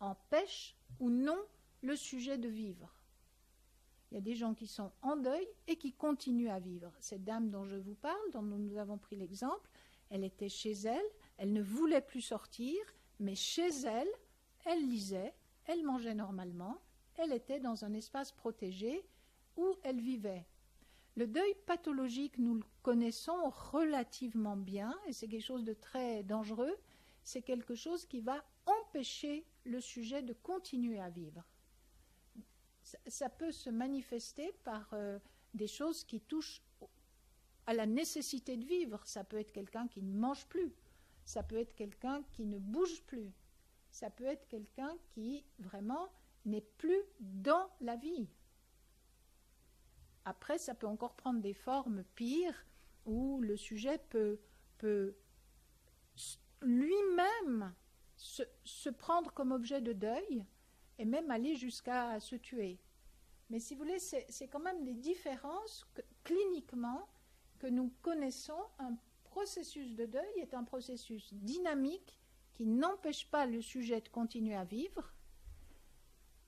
empêche ou non le sujet de vivre? Il y a des gens qui sont en deuil et qui continuent à vivre. Cette dame dont je vous parle, dont nous avons pris l'exemple, elle était chez elle, elle ne voulait plus sortir, mais chez elle, elle lisait, elle mangeait normalement, elle était dans un espace protégé où elle vivait. Le deuil pathologique, nous le connaissons relativement bien, et c'est quelque chose de très dangereux. C'est quelque chose qui va empêcher le sujet de continuer à vivre. Ça peut se manifester par des choses qui touchent à la nécessité de vivre. Ça peut être quelqu'un qui ne mange plus, ça peut être quelqu'un qui ne bouge plus, ça peut être quelqu'un qui vraiment n'est plus dans la vie. Après, ça peut encore prendre des formes pires, où le sujet peut lui-même se prendre comme objet de deuil et même aller jusqu'à se tuer. Mais si vous voulez, c'est quand même des différences cliniquement que nous connaissons. Un processus de deuil est un processus dynamique qui n'empêche pas le sujet de continuer à vivre,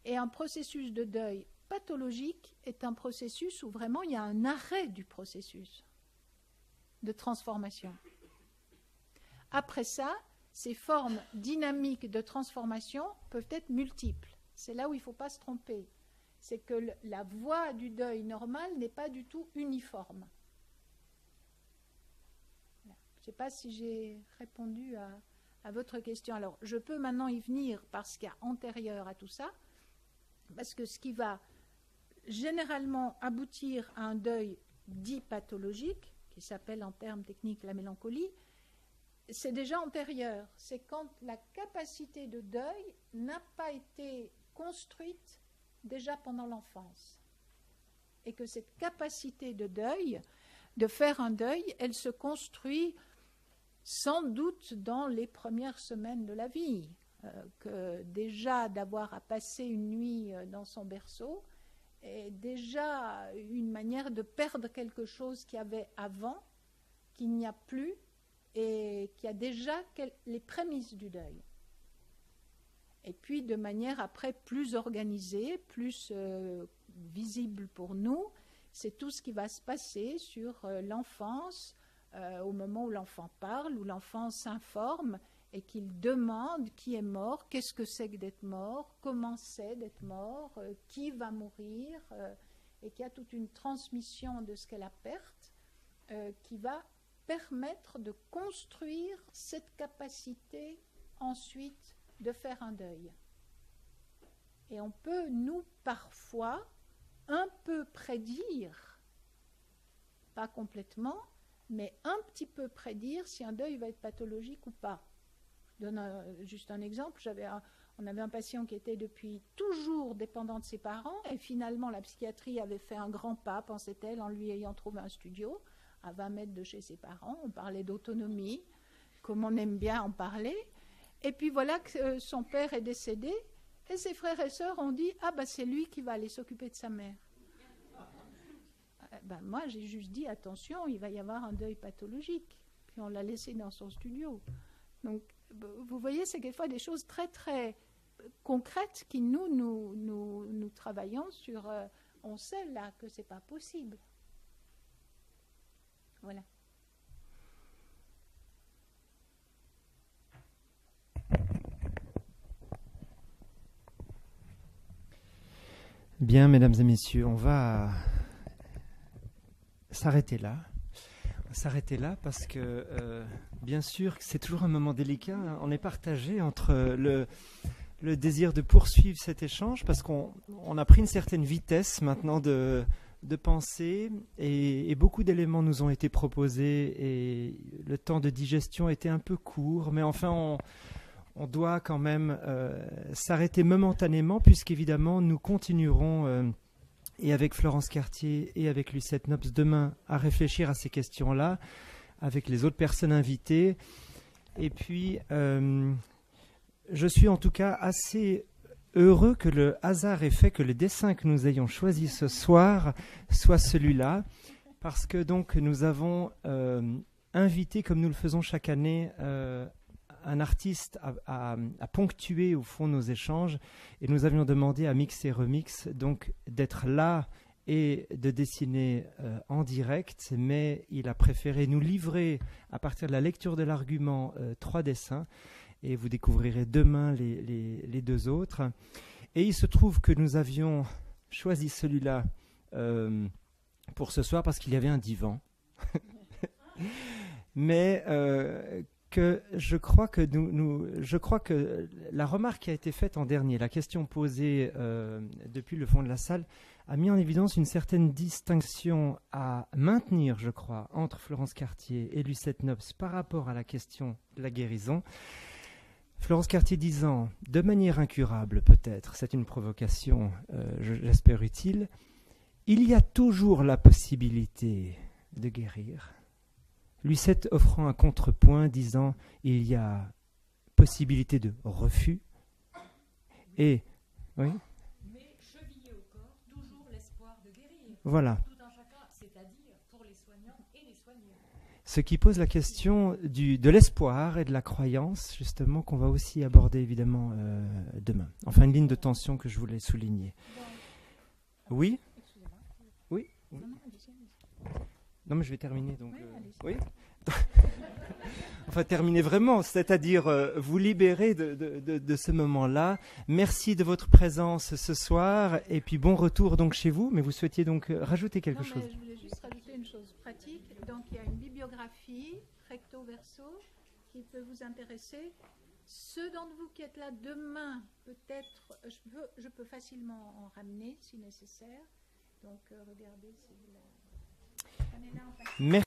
et un processus de deuil pathologique est un processus où vraiment il y a un arrêt du processus de transformation. Après ça, ces formes dynamiques de transformation peuvent être multiples. C'est là où il ne faut pas se tromper. C'est que la voie du deuil normal n'est pas du tout uniforme. Je ne sais pas si j'ai répondu à votre question. Alors, je peux maintenant y venir parce qu'il y a antérieur à tout ça, parce que ce qui va généralement aboutir à un deuil dit pathologique, qui s'appelle en termes techniques la mélancolie, c'est déjà antérieur. C'est quand la capacité de deuil n'a pas été construite déjà pendant l'enfance. Et que cette capacité de deuil, de faire un deuil, elle se construit sans doute dans les premières semaines de la vie. Que déjà d'avoir à passer une nuit dans son berceau est déjà une manière de perdre quelque chose qu'il y avait avant, qu'il n'y a plus, et qui a déjà les prémices du deuil. Et puis de manière après plus organisée, plus visible pour nous, c'est tout ce qui va se passer sur l'enfance, au moment où l'enfant parle, où l'enfant s'informe et qu'il demande qui est mort, qu'est-ce que c'est que d'être mort, comment c'est d'être mort, qui va mourir, et qu'il y a toute une transmission de ce qu'est la perte qui va permettre de construire cette capacité ensuite de faire un deuil. Et on peut, nous, parfois, un peu prédire, pas complètement, mais un petit peu prédire si un deuil va être pathologique ou pas. Je donne juste un exemple. On avait un patient qui était depuis toujours dépendant de ses parents, et finalement la psychiatrie avait fait un grand pas, pensait-elle, en lui ayant trouvé un studio à 20 mètres de chez ses parents. On parlait d'autonomie, comme on aime bien en parler. Et puis voilà que son père est décédé, et ses frères et sœurs ont dit « Ah ben c'est lui qui va aller s'occuper de sa mère ». Moi j'ai juste dit « Attention, il va y avoir un deuil pathologique ». Puis on l'a laissé dans son studio. Donc vous voyez, c'est quelquefois des choses très très concrètes qui nous travaillons sur... on sait là que c'est pas possible. Voilà. Bien, mesdames et messieurs, on va s'arrêter là. Parce que, bien sûr, c'est toujours un moment délicat. Hein. On est partagé entre le désir de poursuivre cet échange, parce qu'on a pris une certaine vitesse maintenant de pensée, et beaucoup d'éléments nous ont été proposés, et le temps de digestion était un peu court, mais enfin, on doit quand même s'arrêter momentanément, puisqu'évidemment, nous continuerons... et avec Florence Cartier et avec Lucette Nobs demain à réfléchir à ces questions-là avec les autres personnes invitées. Et puis, je suis en tout cas assez heureux que le hasard ait fait que le dessin que nous ayons choisi ce soir soit celui-là, parce que donc nous avons invité, comme nous le faisons chaque année, un artiste à ponctuer au fond nos échanges, et nous avions demandé à Mix et Remix donc d'être là et de dessiner en direct, mais il a préféré nous livrer à partir de la lecture de l'argument 3 dessins, et vous découvrirez demain les 2 autres. Et il se trouve que nous avions choisi celui-là pour ce soir parce qu'il y avait un divan, mais que je crois que la remarque qui a été faite en dernier, la question posée depuis le fond de la salle, a mis en évidence une certaine distinction à maintenir, je crois, entre Florence Cartier et Lucette Nobs par rapport à la question de la guérison. Florence Cartier disant, de manière incurable peut-être, c'est une provocation, j'espère utile, il y a toujours la possibilité de guérir. Lucette offrant un contrepoint, disant il y a possibilité de refus et oui. Mais chevillé au corps, toujours l'espoir de guérir. Voilà. Tout un chacun, c'est-à-dire pour les soignants et les soignés. Ce qui pose la question de l'espoir et de la croyance, justement, qu'on va aussi aborder évidemment demain. Enfin, une ligne de tension que je voulais souligner. Oui. Oui. Non, mais je vais terminer. Donc, oui. Enfin, terminer vraiment, c'est-à-dire vous libérer de ce moment-là. Merci de votre présence ce soir, et puis bon retour donc chez vous. Mais vous souhaitiez donc rajouter quelque chose? Je voulais juste rajouter une chose pratique. Donc, il y a une bibliographie recto verso qui peut vous intéresser. Ceux d'entre vous qui êtes là demain, peut-être, je peux facilement en ramener si nécessaire. Donc, regardez si vous la... Merci.